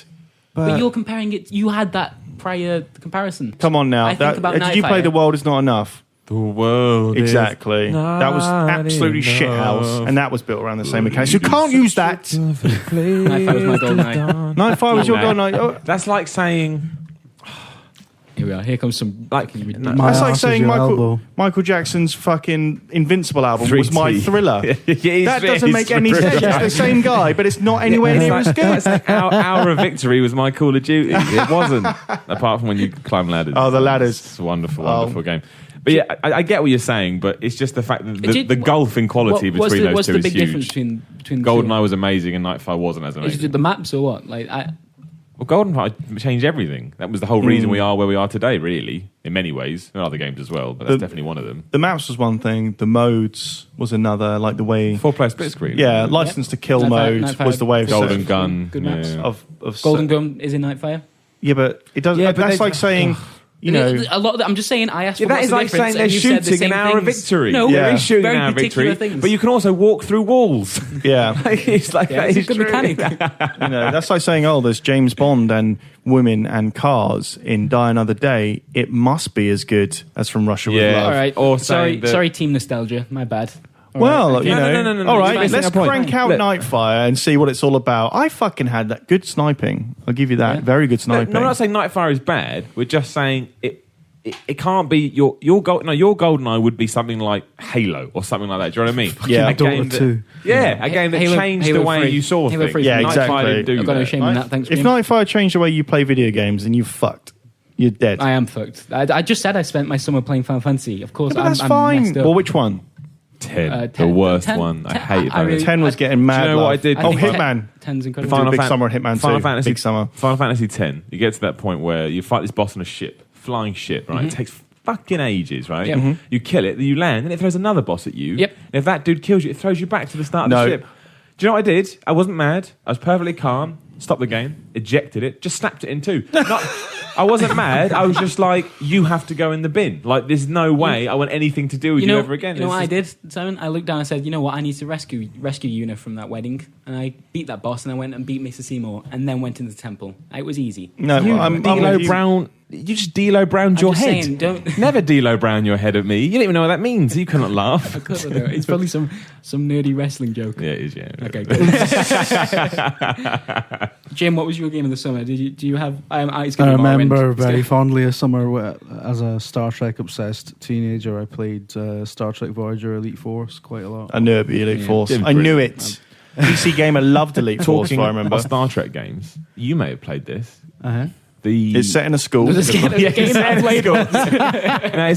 but you're comparing it... You had that prior comparison. Come on now. Did you play The World Is Not Enough? The world exactly. That was absolutely shithouse, and that was built around the same mechanics. You can't use that. Nightfire was my GoldenEye. Nightfire was your GoldenEye. Oh. That's like saying... Here we are. Here comes some... That's like saying Michael Jackson's fucking Invincible album was my Thriller. That doesn't make any sense. It's the same guy, but it's not anywhere near as good. It's like Hour of Victory was my Call of Duty. It wasn't. Apart from when you climb ladders. Oh, the ladders. It's a wonderful game. But yeah, I get what you're saying, but it's just the fact that the gulf in quality between those two is huge. What's the big difference between the GoldenEye was amazing and Nightfire wasn't as amazing. Is it the maps or what? Well, GoldenEye changed everything. That was the whole reason we are where we are today, really, in many ways. There are other games as well, but that's definitely one of them. The maps was one thing. The modes was another, like the way... 4-player split screen. Yeah, License to Kill mode was the way of... Golden Gun. Good maps. Of Golden Gun is in Nightfire? Yeah, but it doesn't... Yeah, that's like saying... a lot. I'm just saying. I asked. Yeah, that is like saying they're shooting an Hour of Victory. No, there is shooting an Hour of Victory, but you can also walk through walls. Yeah, it's like that is a good mechanic. That's like saying, there's James Bond and women and cars in Die Another Day. It must be as good as From Russia with Love. All right. Or sorry, Team Nostalgia. My bad. No. All right, let's crank out Nightfire and see what it's all about. I fucking had that good sniping. I'll give you that. Very good sniping. No, we're not saying Nightfire is bad. We're just saying it can't be your GoldenEye would be something like Halo or something like that. Do you know what I mean? Yeah, a game that changed the way you saw things. Yeah, exactly. I've got no shame in that. Thanks. If Nightfire changed the way you play video games, then you're fucked. You're dead. I am fucked. I just said I spent my summer playing Final Fantasy. Of course, that's fine. Well, which one? 10, the worst 10, one. I hated that. 10 was getting mad. Do you know what I did? Hitman. 10's incredible. Big Summer Hitman 2. Big Summer. Final Fantasy 10. You get to that point where you fight this boss on a ship, flying ship, right? It takes fucking ages, right? Yep. You kill it, then you land, and it throws another boss at you. Yep. And if that dude kills you, it throws you back to the start of the ship. Do you know what I did? I wasn't mad. I was perfectly calm. Stopped the game, ejected it, just snapped it in two. I wasn't mad. I was just like, you have to go in the bin. Like, there's no way I want anything to do with you ever again. You know what I did, Simon? I looked down and said, you know what? I need to rescue Yuna from that wedding. And I beat that boss, and I went and beat Mr. Seymour, and then went into the temple. It was easy. No, I'm Brown. You just D'Lo Browned your head. Saying, don't Never D'Lo Brown your head at me. You don't even know what that means. You cannot laugh. Of course I do. It's probably some nerdy wrestling joke. Yeah, it is. Yeah. Okay. Good. Jim, what was your game of the summer? Do you have? I remember very fondly a summer where, as a Star Trek obsessed teenager, I played Star Trek Voyager Elite Force quite a lot. I knew it'd be Elite Force. I knew it. PC Gamer loved Elite Force. If I remember Star Trek games. You may have played this. It's set in a school. It's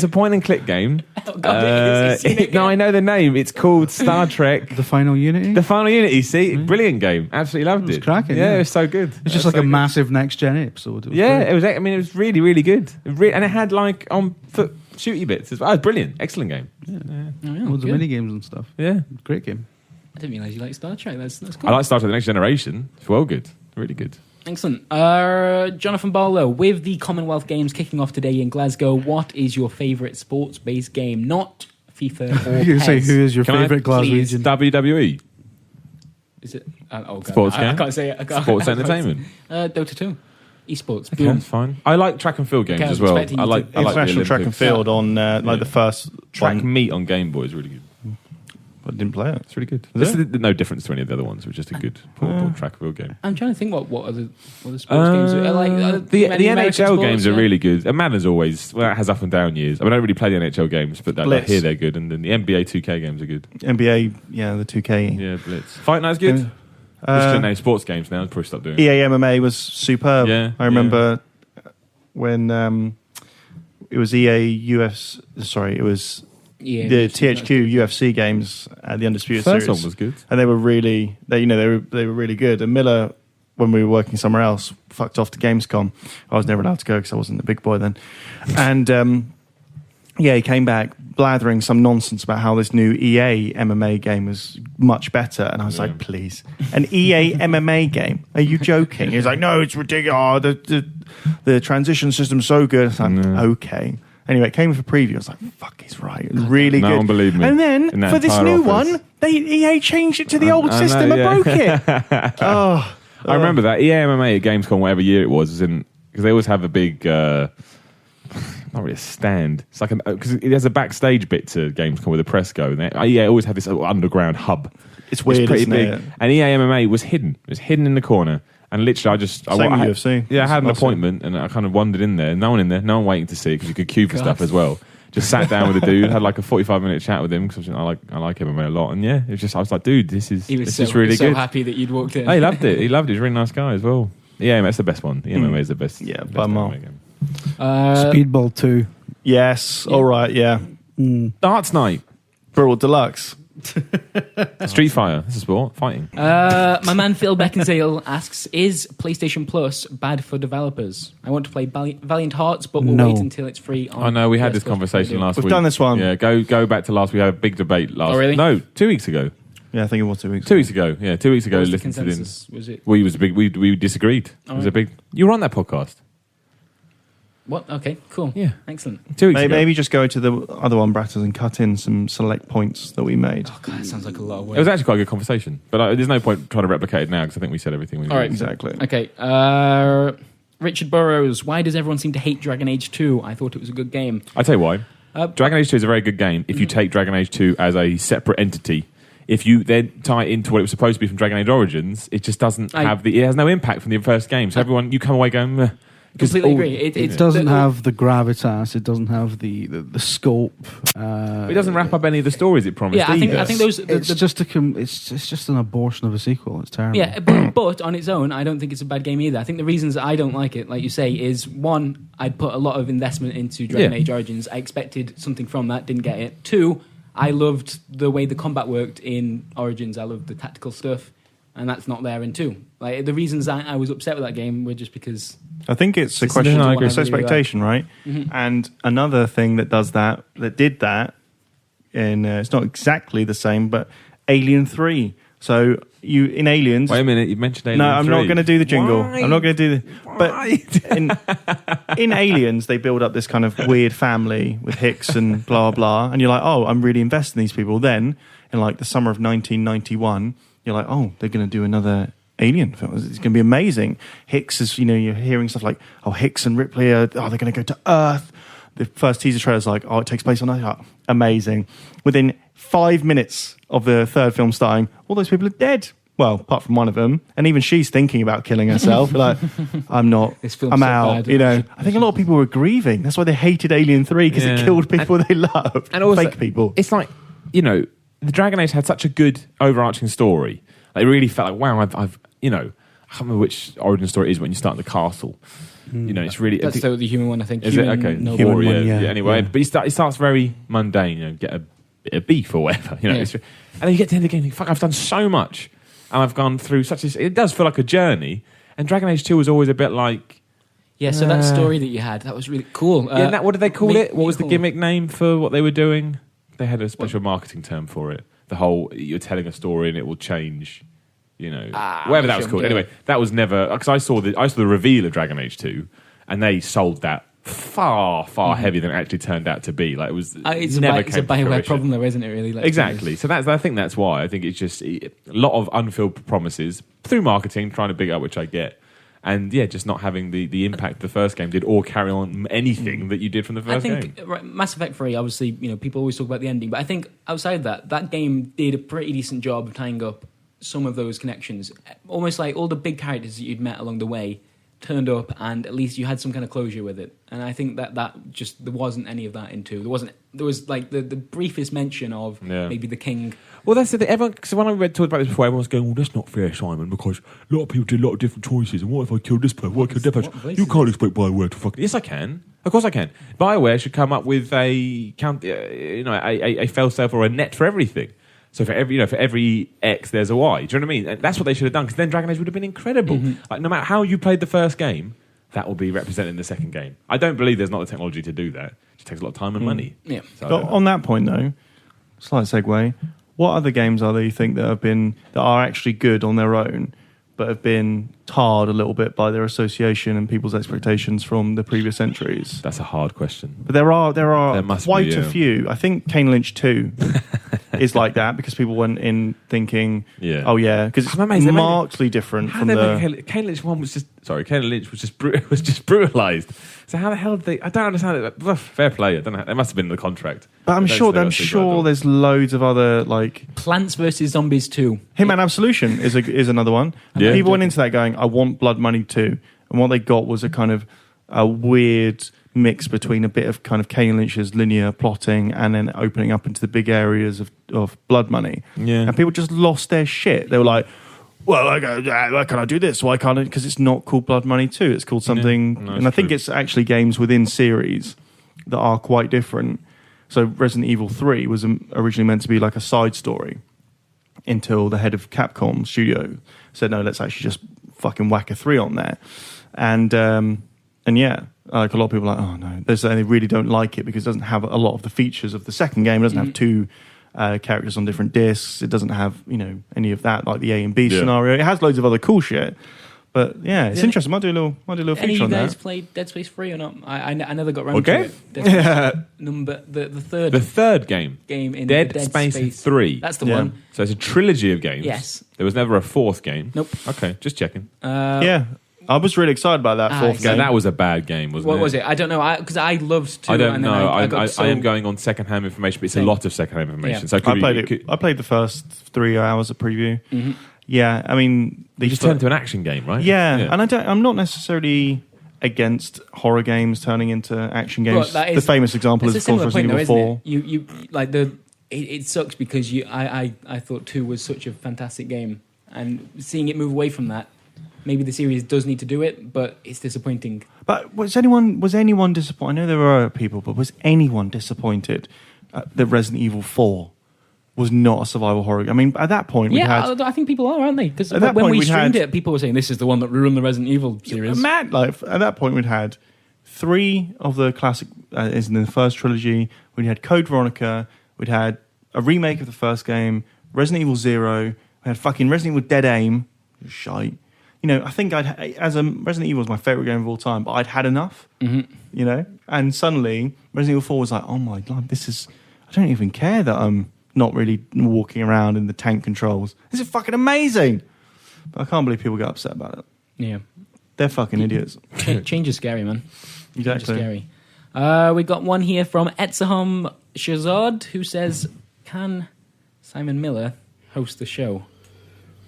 a point and click game. No, I know the name. It's called Star Trek. The Final Unity? The Final Unity, see? Brilliant game. Absolutely loved it. It was cracking. Yeah, it was so good. It's just like a massive next gen episode. It was. I mean, it was really, really good. And it had like on-foot shooty bits as well. It was brilliant. Excellent game. Loads of mini games and stuff. Yeah. Great game. I didn't realise you liked Star Trek. That's cool. I like Star Trek The Next Generation. It's well good. Really good. Excellent. Jonathan Barlow, with the Commonwealth Games kicking off today in Glasgow, what is your favourite sports-based game? Not FIFA or You say PES. who is your Can I favourite please? Glaswegian? WWE. Is it? God, Sports I game? can't say it. Sports entertainment. Dota 2. Esports. Okay, Boom. that's fine. I like track and field games Okay, I was as well. expecting I you like to- I like the International track and Olympics. field on the first Track one, meet on Game Boy is really good. but didn't play it. It's really good. Is This is no difference to any of the other ones. It was just a good portable track and field game. I'm trying to think what other sports games are like. The many American NHL sports, games are yeah. really good. And Madden's always, well, it has up and down years. I mean, I don't really play the NHL games, but I Blitz. hear they're good. And then the NBA 2K games are good. NBA, the 2K. Yeah, Blitz. Fight Night's good. Just gonna name sports games now. I'll probably stop doing it. EA MMA was superb. Yeah, I remember when it was EA US. Sorry, it was Yeah, the THQ UFC games at the Undisputed First Series. one was good. And they were really, they were really good. And Miller, when we were working somewhere else, fucked off to Gamescom. I was never allowed to go because I wasn't a big boy then. And he came back blathering some nonsense about how this new EA MMA game was much better. And I was like, please, an EA MMA game? Are you joking? He was like, no, it's ridiculous. Oh, the transition system's so good. I was like, okay. Anyway, it came with a preview. I was like, fuck, he's right. It was really No good. one believed me And in then that for this entire new office. one, EA changed it to the old system and broke it. Oh, I remember that EA MMA at Gamescom, whatever year it was in because they always have a big, not really a stand. It's like because there's a backstage bit to Gamescom where the press go. And EA always had this little underground hub. it's weird, pretty isn't big. it? And EA MMA was hidden. It was hidden in the corner. And literally, Same with UFC. Yeah, I had an Awesome. appointment, and I kind of wandered in there. No one in there, no one waiting to see it because you could queue for stuff as well. Just sat down with a dude, had like a 45-minute chat with him because I like MMA a lot. And yeah, it was just I was like, dude, this is really so good. happy that you'd walked in. He loved it. He loved it. He's a really nice guy as well. Yeah, that's the best one. The MMA is the best. Yeah, best by a mile. MMA game. Speedball 2. Yes. All right. Yeah. Darts night. Brutal Deluxe. Street Fighter. This is sport. Fighting. My man Phil Beckinsale asks, is PlayStation Plus bad for developers? I want to play Valiant Hearts, but we'll wait until it's free on I know, we had PS this Plus. conversation last week. We've done this one. Yeah, go back to last week. We had a big debate last Oh, really? No, 2 weeks ago. Yeah, I think it was 2 weeks. 2 weeks ago. Yeah, 2 weeks ago. What was the Listened to them. consensus? Was it... We disagreed. It was a big. You were on that podcast What? Okay, cool. Yeah. Excellent. 2 weeks ago. Maybe just go to the other one, Bratters, and cut in some select points that we made. Oh, God, that sounds like a lot of work. It was actually quite a good conversation, but there's no point trying to replicate it now because I think we said everything we needed. All right. Exactly. Okay. Richard Burrows, why does everyone seem to hate Dragon Age 2? I thought it was a good game. I'll tell you why. Dragon Age 2 is a very good game if you take Dragon Age 2 as a separate entity. If you then tie it into what it was supposed to be from Dragon Age Origins, it just doesn't have it has no impact from the first game. So everyone, you come away going, meh. Completely agree. It doesn't have the gravitas. It doesn't have the scope. It doesn't wrap up any of the stories it promised. Yeah, either. I think those. It's just an abortion of a sequel. It's terrible. Yeah, but on its own, I don't think it's a bad game either. I think the reasons I don't like it, like you say, is one, I'd put a lot of investment into Dragon Age Origins. I expected something from that, didn't get it. Two, I loved the way the combat worked in Origins. I loved the tactical stuff, and that's not there in 2. Like the reasons I was upset with that game were just because I think it's a It's question what I of really expectation, right? Mm-hmm. And another thing that did that, in it's not exactly the same, but Alien 3. So in Aliens... Wait a minute, you mentioned Alien No, I'm 3. not going to do the jingle. Why? I'm not going to do the... But in Aliens, they build up this kind of weird family with Hicks and blah, blah. And you're like, oh, I'm really invested in these people. Then, in like the summer of 1991, you're like, oh, they're going to do another Alien film. It's going to be amazing. Hicks is, you're hearing stuff like, oh, Hicks and Ripley they're going to go to Earth. The first teaser trailer is like, oh, it takes place on Earth. Oh, amazing. Within 5 minutes of the third film starting, all those people are dead. Well, apart from one of them, and even she's thinking about killing herself. Like, I'm not. This film's I'm so out. bad. I think a lot of people were grieving. That's why they hated Alien 3 because it killed people they loved, And also, fake people. It's like, the Dragon Age had such a good overarching story. It really felt like, wow, I've I can't remember which origin story it is when you start in the castle. It's really... that's the human one. I think. Is Human, it? Okay. No, Human Or, one, yeah. Anyway, Yeah. but it starts very mundane, get a bit of beef or whatever. And then you get to the end of the game and think, fuck, I've done so much. And I've gone through such a... It does feel like a journey. And Dragon Age 2 was always a bit like... Yeah, so that story that you had, that was really cool. what did they call it? What was the cool. gimmick name for what they were doing? They had a special marketing term for it. The whole, you're telling a story and it will change, whatever that was called. yeah. Anyway, that was never... Because I saw the reveal of Dragon Age 2 and they sold that far heavier than it actually turned out to be. Like it was, it's never a BioWare problem, though, isn't it? Really, exactly. So I think that's why. I think it's just a lot of unfilled promises through marketing, trying to big up, which I get, and just not having the impact the first game did, or carry on anything that you did from the first game. I think Mass Effect 3, obviously, people always talk about the ending, but I think outside that game did a pretty decent job of tying up some of those connections. Almost like all the big characters that you'd met along the way turned up, and at least you had some kind of closure with it. And I think that just there wasn't any of that in 2. There was like the briefest mention of maybe the king. Well, that's the thing. Everyone, because when I talked about this before, everyone was going, "Well, that's not fair, Simon, because a lot of people did a lot of different choices. And what if I killed this person? What if I killed that person? You can't expect BioWare to fucking." Yes, I can. Of course, I can. BioWare should come up with a fail-safe or a net for everything. So for every X, there's a Y. Do you know what I mean? And that's what they should have done, because then Dragon Age would have been incredible. Mm-hmm. Like, no matter how you played the first game, that will be represented in the second game. I don't believe there's not the technology to do that. It just takes a lot of time and money. Yeah. So on that point, though, slight segue. What other games are there you think that are actually good on their own, but have been tarred a little bit by their association and people's expectations from the previous entries? That's a hard question. But there are must quite be, a few. I think Kane Lynch 2 is like that, because people went in thinking, oh yeah, because it's markedly different from the... Kane Lynch 1 was just... Sorry, Kane Lynch was just brutalised. So how the hell did they... I don't understand it. Fair play. I don't know. It must have been in the contract. But I'm sure there's loads of other, like... Plants vs. Zombies 2. Hitman Absolution is another one. Yeah. People went into that going, I want Blood Money 2. And what they got was a kind of a weird mix between a bit of kind of Kane Lynch's linear plotting and then opening up into the big areas of Blood Money. Yeah. And people just lost their shit. They were like, well, why can't I do this? Why can't I? Because it's not called Blood Money 2. It's called something... Yeah. No, and I think it's actually games within series that are quite different. So Resident Evil 3 was originally meant to be like a side story until the head of Capcom Studio said, no, let's actually just fucking whack a 3 on there. And yeah, like a lot of people are like, oh no, they really don't like it because it doesn't have a lot of the features of the second game. It doesn't have 2 characters on different discs. It doesn't have, any of that, like the A and B scenario. It has loads of other cool shit. But yeah, it's interesting. Might do a little feature on that. Any of you guys played Dead Space 3 or not? I never got around to it. The third game in Dead Space 3. That's the one. So it's a trilogy of games. Yes. There was never a fourth game. Nope. Okay, just checking. Yeah. I was really excited about that fourth game. That was a bad game, wasn't it? What was it? I don't know. Because I loved 2. I don't know. I am going on second-hand information, but it's a lot of second-hand information. Yeah. So I played the first 3 hours of preview. Mm-hmm. Yeah, I mean... They just turned into an action game, right? Yeah, and I'm not necessarily against horror games turning into action games. The famous example is, of course, Resident Evil 4. You like it sucks because I thought 2 was such a fantastic game, and seeing it move away from that, maybe the series does need to do it, but it's disappointing. But was anyone disappointed? I know there were people, but was anyone disappointed that Resident Evil 4 was not a survival horror game? I mean, at that point, I think people are, aren't they? Because when we streamed it, people were saying this is the one that ruined the Resident Evil series. Mad, like at that point, we'd had 3 of the classic, as in the first trilogy. We had Code Veronica. We'd had a remake of the first game, Resident Evil 0. We had fucking Resident Evil Dead Aim. Shite. I think Resident Evil was my favorite game of all time, but I'd had enough. Mm-hmm. And suddenly Resident Evil 4 was like, oh my god, I don't even care that I'm not really walking around in the tank controls. This is fucking amazing. But I can't believe people get upset about it. Yeah. They're fucking idiots. Change is scary, man. Exactly. Change is scary. We got one here from Etzaham Shazad, who says, can Simon Miller host the show?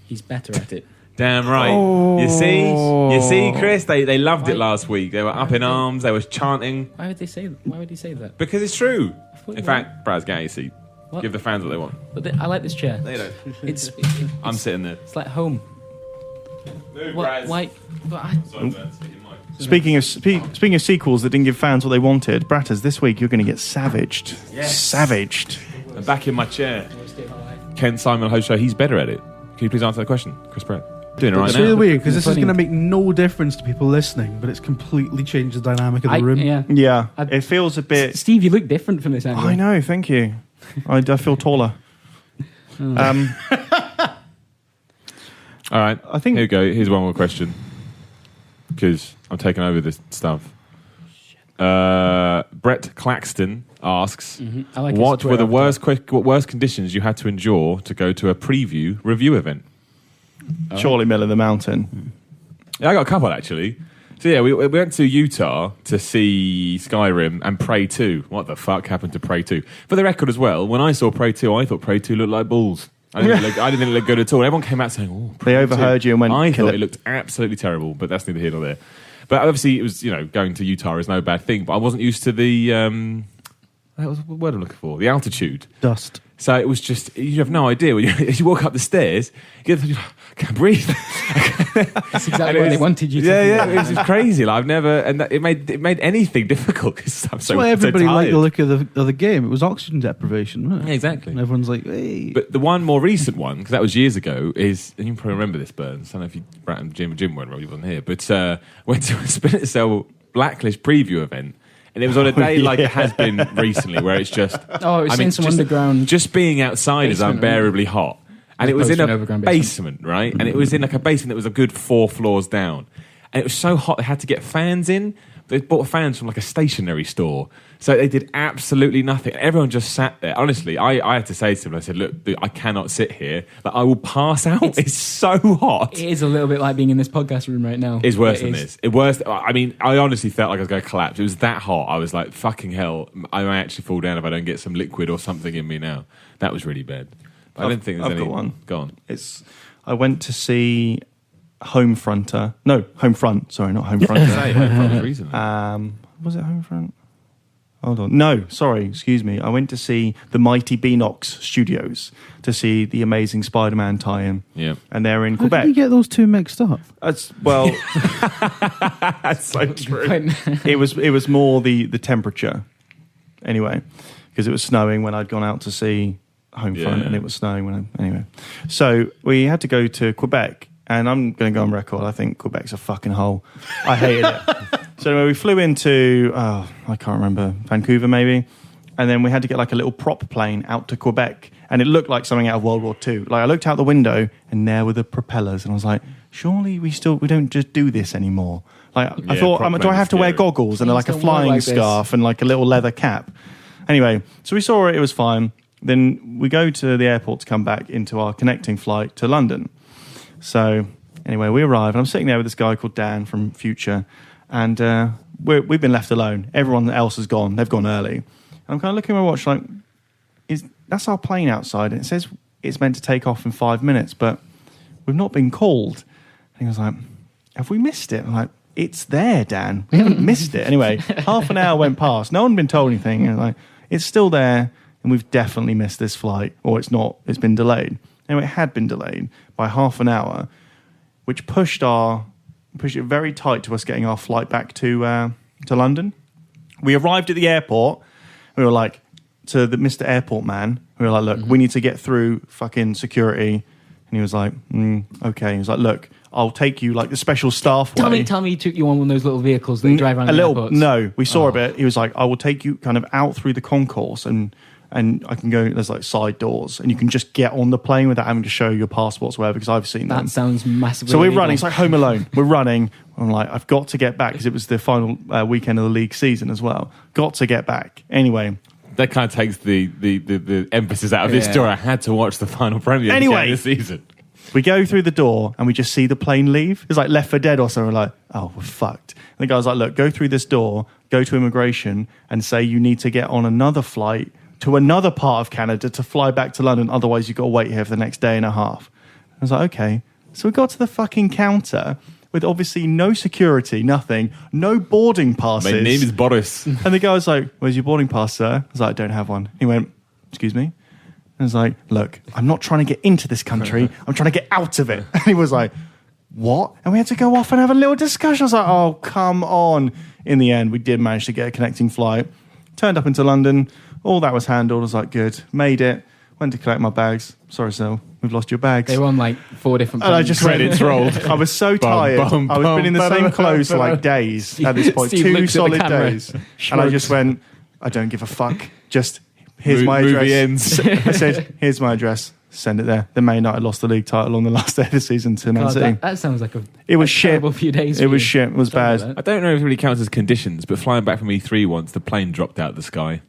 He's better at it. Damn right. Oh. You see, Chris? They loved it last week. They were up in arms. They were chanting. Why would he say that? Because it's true. In fact, Brad's getting a seat. What? Give the fans what they want. But I like this chair. They don't. I'm sitting there. It's like home. Move, Brad. Why? Sorry, Speaking of sequels that didn't give fans what they wanted, Bratters, this week you're going to get savaged. Yes. Savaged. I'm back in my chair. Can Simon host show? He's better at it. Can you please answer the question, Chris Pratt? Doing it right now. It's really weird because this is going to make no difference to people listening, but it's completely changed the dynamic of the room. Yeah. It feels a bit... Steve, you look different from this angle. I know, thank you. I feel taller. All right, I think here we go. Here's one more question because I'm taking over this stuff. Brett Claxton asks, what were the worst conditions you had to endure to go to a preview review event? Surely Mill of the Mountain. Yeah, I got a couple, actually. So yeah, we went to Utah to see Skyrim and Prey 2. What the fuck happened to Prey 2? For the record as well, when I saw Prey 2, I thought Prey 2 looked like balls. I didn't think it looked good at all. Everyone came out saying, "Oh, they overheard you and went." I thought it looked absolutely terrible, but that's neither here nor there. But obviously, it was going to Utah is no bad thing. But I wasn't used to the that was the word I'm looking for. The altitude, dust. So it was just, you have no idea. When you walk up the stairs, you can't breathe. That's exactly what they wanted you to do. Yeah, it was just crazy. Like, I've never, and it made anything difficult because I'm so That's why everybody so liked the look of the game. It was oxygen deprivation, wasn't it? Yeah, exactly. And everyone's like, hey. But the one more recent one, because that was years ago, is, and you probably remember this, Burns. I don't know if Brad and Jim weren't, he wasn't here, but went to a Splinter Cell Blacklist preview event. And it was on a day like it has been recently, where it's just... Oh, it's in some underground... Just being outside is unbearably hot. And it was in a basement, right? And it was in like a basement that was a good 4 floors down. And it was so hot they had to get fans in. They bought fans from like a stationery store. So they did absolutely nothing. Everyone just sat there. Honestly, I had to say to them, I said, look, dude, I cannot sit here. Like, I will pass out. It's so hot. It is a little bit like being in this podcast room right now. It's worse than this. I mean, I honestly felt like I was going to collapse. It was that hot. I was like, fucking hell, I may actually fall down if I don't get some liquid or something in me now. That was really bad. But I don't think there's any... I've got one. Go on. I went to see Homefronter. No, Homefront. Sorry, not Homefronter. Was it Homefront? Hold on. No, sorry, excuse me. I went to see the Mighty Beanox Studios to see the Amazing Spider-Man tie-in. Yeah. And they're in How Quebec. did you get those two mixed up? That's so true. It was more the temperature, anyway, because it was snowing when I'd gone out to see Homefront, and it was snowing anyway. So we had to go to Quebec, and I'm going to go on record. I think Quebec's a fucking hole. I hated it. So anyway, we flew into, I can't remember, Vancouver maybe, and then we had to get like a little prop plane out to Quebec, and it looked like something out of World War II. Like, I looked out the window, and there were the propellers, and I was like, surely we don't just do this anymore. Like, I thought, do I have to wear goggles and like a flying scarf and like a little leather cap? Anyway, so we saw it was fine. Then we go to the airport to come back into our connecting flight to London. So anyway, we arrive, and I'm sitting there with this guy called Dan from Future, and we've been left alone. Everyone else has gone. They've gone early. And I'm kind of looking at my watch like, that's our plane outside, and it says it's meant to take off in 5 minutes, but we've not been called. And he was like, have we missed it? I'm like, it's there, Dan. We haven't missed it. Anyway, half an hour went past. No one had been told anything. And like, it's still there, and we've definitely missed this flight, or it's been delayed. Anyway, it had been delayed by half an hour, which pushed it very tight to us getting our flight back to London. We arrived at the airport. We were like, to the Mr. Airport man, we were like, look, we need to get through fucking security. And he was like, okay. He was like, look, I'll take you like the special staff way. Tell me he took you on one of those little vehicles that drive around the airports. No, we saw a bit. He was like, I will take you kind of out through the concourse and I can go, there's like side doors, and you can just get on the plane without having to show your passports or whatever, because I've seen them. That sounds massively So we're illegal. running, it's like Home Alone. We're running. I'm like, I've got to get back, because it was the final weekend of the league season as well. Got to get back. Anyway. That kind of takes the emphasis out of this story. I had to watch the final premiere of the season. We go through the door and we just see the plane leave. It's like Left 4 Dead or something. We're like, oh, we're fucked. And the guy's like, look, go through this door, go to immigration and say you need to get on another flight to another part of Canada to fly back to London. Otherwise, you've got to wait here for the next day and a half. I was like, okay. So we got to the fucking counter with obviously no security, nothing, no boarding passes. My name is Boris. And the guy was like, where's your boarding pass, sir? I was like, I don't have one. He went, excuse me? I was like, look, I'm not trying to get into this country. I'm trying to get out of it. And he was like, what? And we had to go off and have a little discussion. I was like, oh, come on. In the end, we did manage to get a connecting flight. Turned up into London. All that was handled. I was like, good. Made it. Went to collect my bags. Sorry, Sil. We've lost your bags. They were on like 4 different planes. And I just credits rolled. I was so tired. I was been in the same clothes for like days at this point. Steve 2 solid days. And I just went, I don't give a fuck. Just... here's my address. I said, here's my address. send it there. Then Man United lost the league title on the last day of the season to Man City. That sounds like it was shit. Terrible few days. It was shit. It was bad. I don't know if it really counts as conditions, but flying back from E3 once, the plane dropped out of the sky.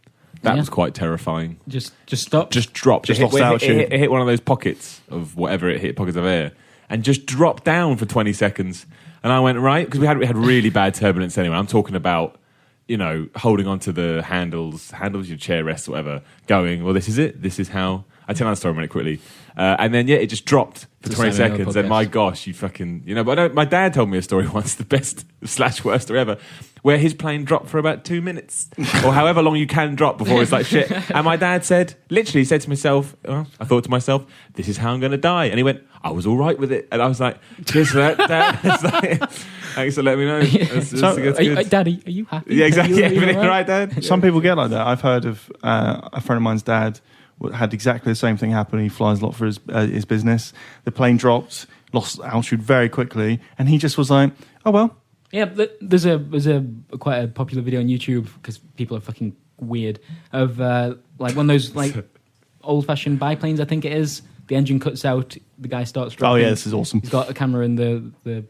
That was quite terrifying. Just stopped? Just dropped. Just lost altitude. It hit one of those pockets of whatever it hit, pockets of air, and just dropped down for 20 seconds. And I went, right, because we had really bad turbulence anyway. I'm talking about, holding onto the handles, your chair rests, whatever, going, well, this is it. This is how... I tell that story a minute quickly. And then, it just dropped for 20 seconds. And my gosh, you fucking... but my dad told me a story once, the best / worst story ever, where his plane dropped for about 2 minutes. Or however long you can drop before it's like shit. And my dad literally said to myself, I thought to myself, this is how I'm going to die. And he went, I was all right with it. And I was like, cheers for that, Dad. Thanks for letting me know. That's Daddy, are you happy? Yeah, exactly. Everything right, Dad? Some people get like that. I've heard of a friend of mine's dad had exactly the same thing happen. He flies a lot for his business. The plane dropped, lost altitude very quickly, and he just was like, oh, well. Yeah, there's a quite a popular video on YouTube, because people are fucking weird, of like one of those like old-fashioned biplanes, I think it is. The engine cuts out, the guy starts dropping. Oh, yeah, this is awesome. He's got a camera in the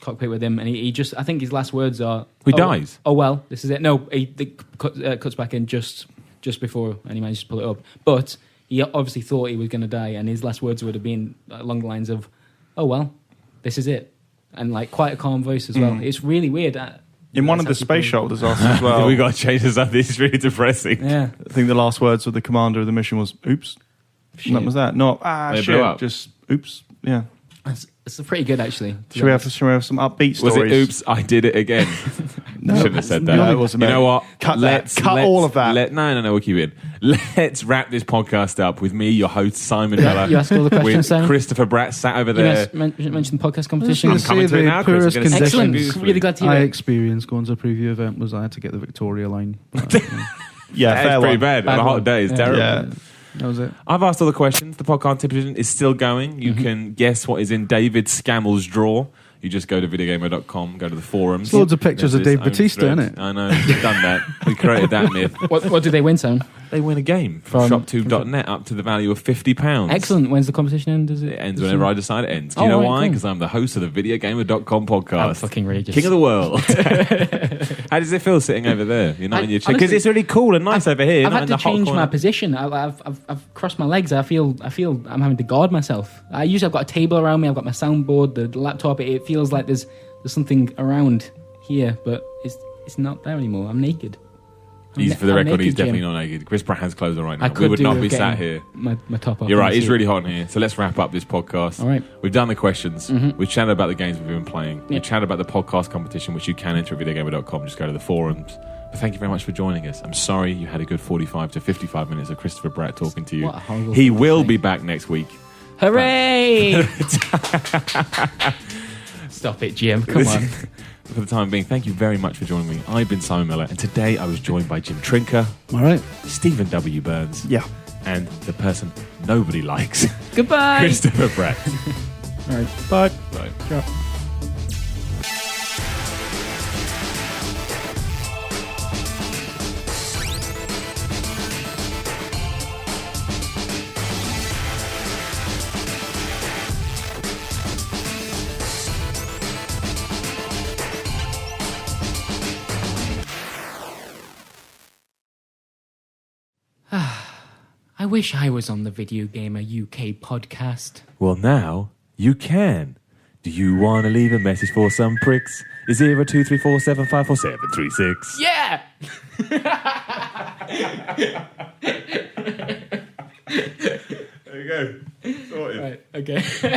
cockpit with him, and he just, I think his last words are... He dies? Oh, well, this is it. No, he cuts back in just before, and he managed to pull it up. But he obviously thought he was going to die, and his last words would have been along the lines of, oh, well, this is it. And like quite a calm voice as well. It's really weird. In one of the space shuttle disasters as well. We got to change this up. This is really depressing. Yeah. I think the last words of the commander of the mission was, oops. And that was that. Not, They shit. blew up. Just, oops. Yeah. It's pretty good, actually. Should we have some upbeat stories? Was it oops, I did it again? No. Shouldn't have said that. No, it wasn't. You know what? Cut all of that. No, we'll keep it in. Let's wrap this podcast up with me, your host, Simon Miller. You asked all the questions, with Simon. Christopher Bratt sat over there. You mentioned the podcast competition. I'm coming to it now, Chris. Excellent. Really glad to hear I it. experienced going to a preview event was I had to get the Victoria line. Yeah, That's pretty bad. On a hot day, it's terrible. Yeah. That was it. I've asked all the questions. The podcast competition is still going. You can guess what is in David Scammel's drawer. You just go to VideoGamer.com, go to the forums. There's loads of pictures of Dave Bautista, innit? I know, we've done that. We created that myth. What did they win, Sam? They win a game from shop2.net up to the value of £50. Excellent. When's the competition end? Does it ends whenever I decide it ends. Do you know why? Because I'm the host of the VideoGamer.com podcast. I'm fucking religious. King of the world. How does it feel sitting over there? You're not in your chair because it's really cool and nice over here. I've had to change my position. I've crossed my legs. I feel I'm having to guard myself. I've got a table around me. I've got my soundboard, the laptop. It feels like there's something around here, but it's not there anymore. I'm naked. For the record, he's definitely not naked. Chris Pratt has clothes on right now. We would not be sat here. My top off. You're right, it's really hot in here. So let's wrap up this podcast. All right. We've done the questions. We've chatted about the games we've been playing. We've chatted about the podcast competition, which you can enter at VideoGamer.com. Just go to the forums. But thank you very much for joining us. I'm sorry you had a good 45 to 55 minutes of Christopher Bratt talking to you. What a horrible He thing to will say. be back next week. Hooray! Stop it, Jim. Come on. For the time being, thank you very much for joining me. I've been Simon Miller, and today I was joined by Jim Trinker, All right. Stephen W. Burns, Yeah. and the person nobody likes, Goodbye. Christopher Bratt. All right. Bye. Bye. Ciao. I wish I was on the Video Gamer UK podcast. Well, now you can. Do you want to leave a message for some pricks? 0234754736. Yeah! There you go. Sorted. Right, okay.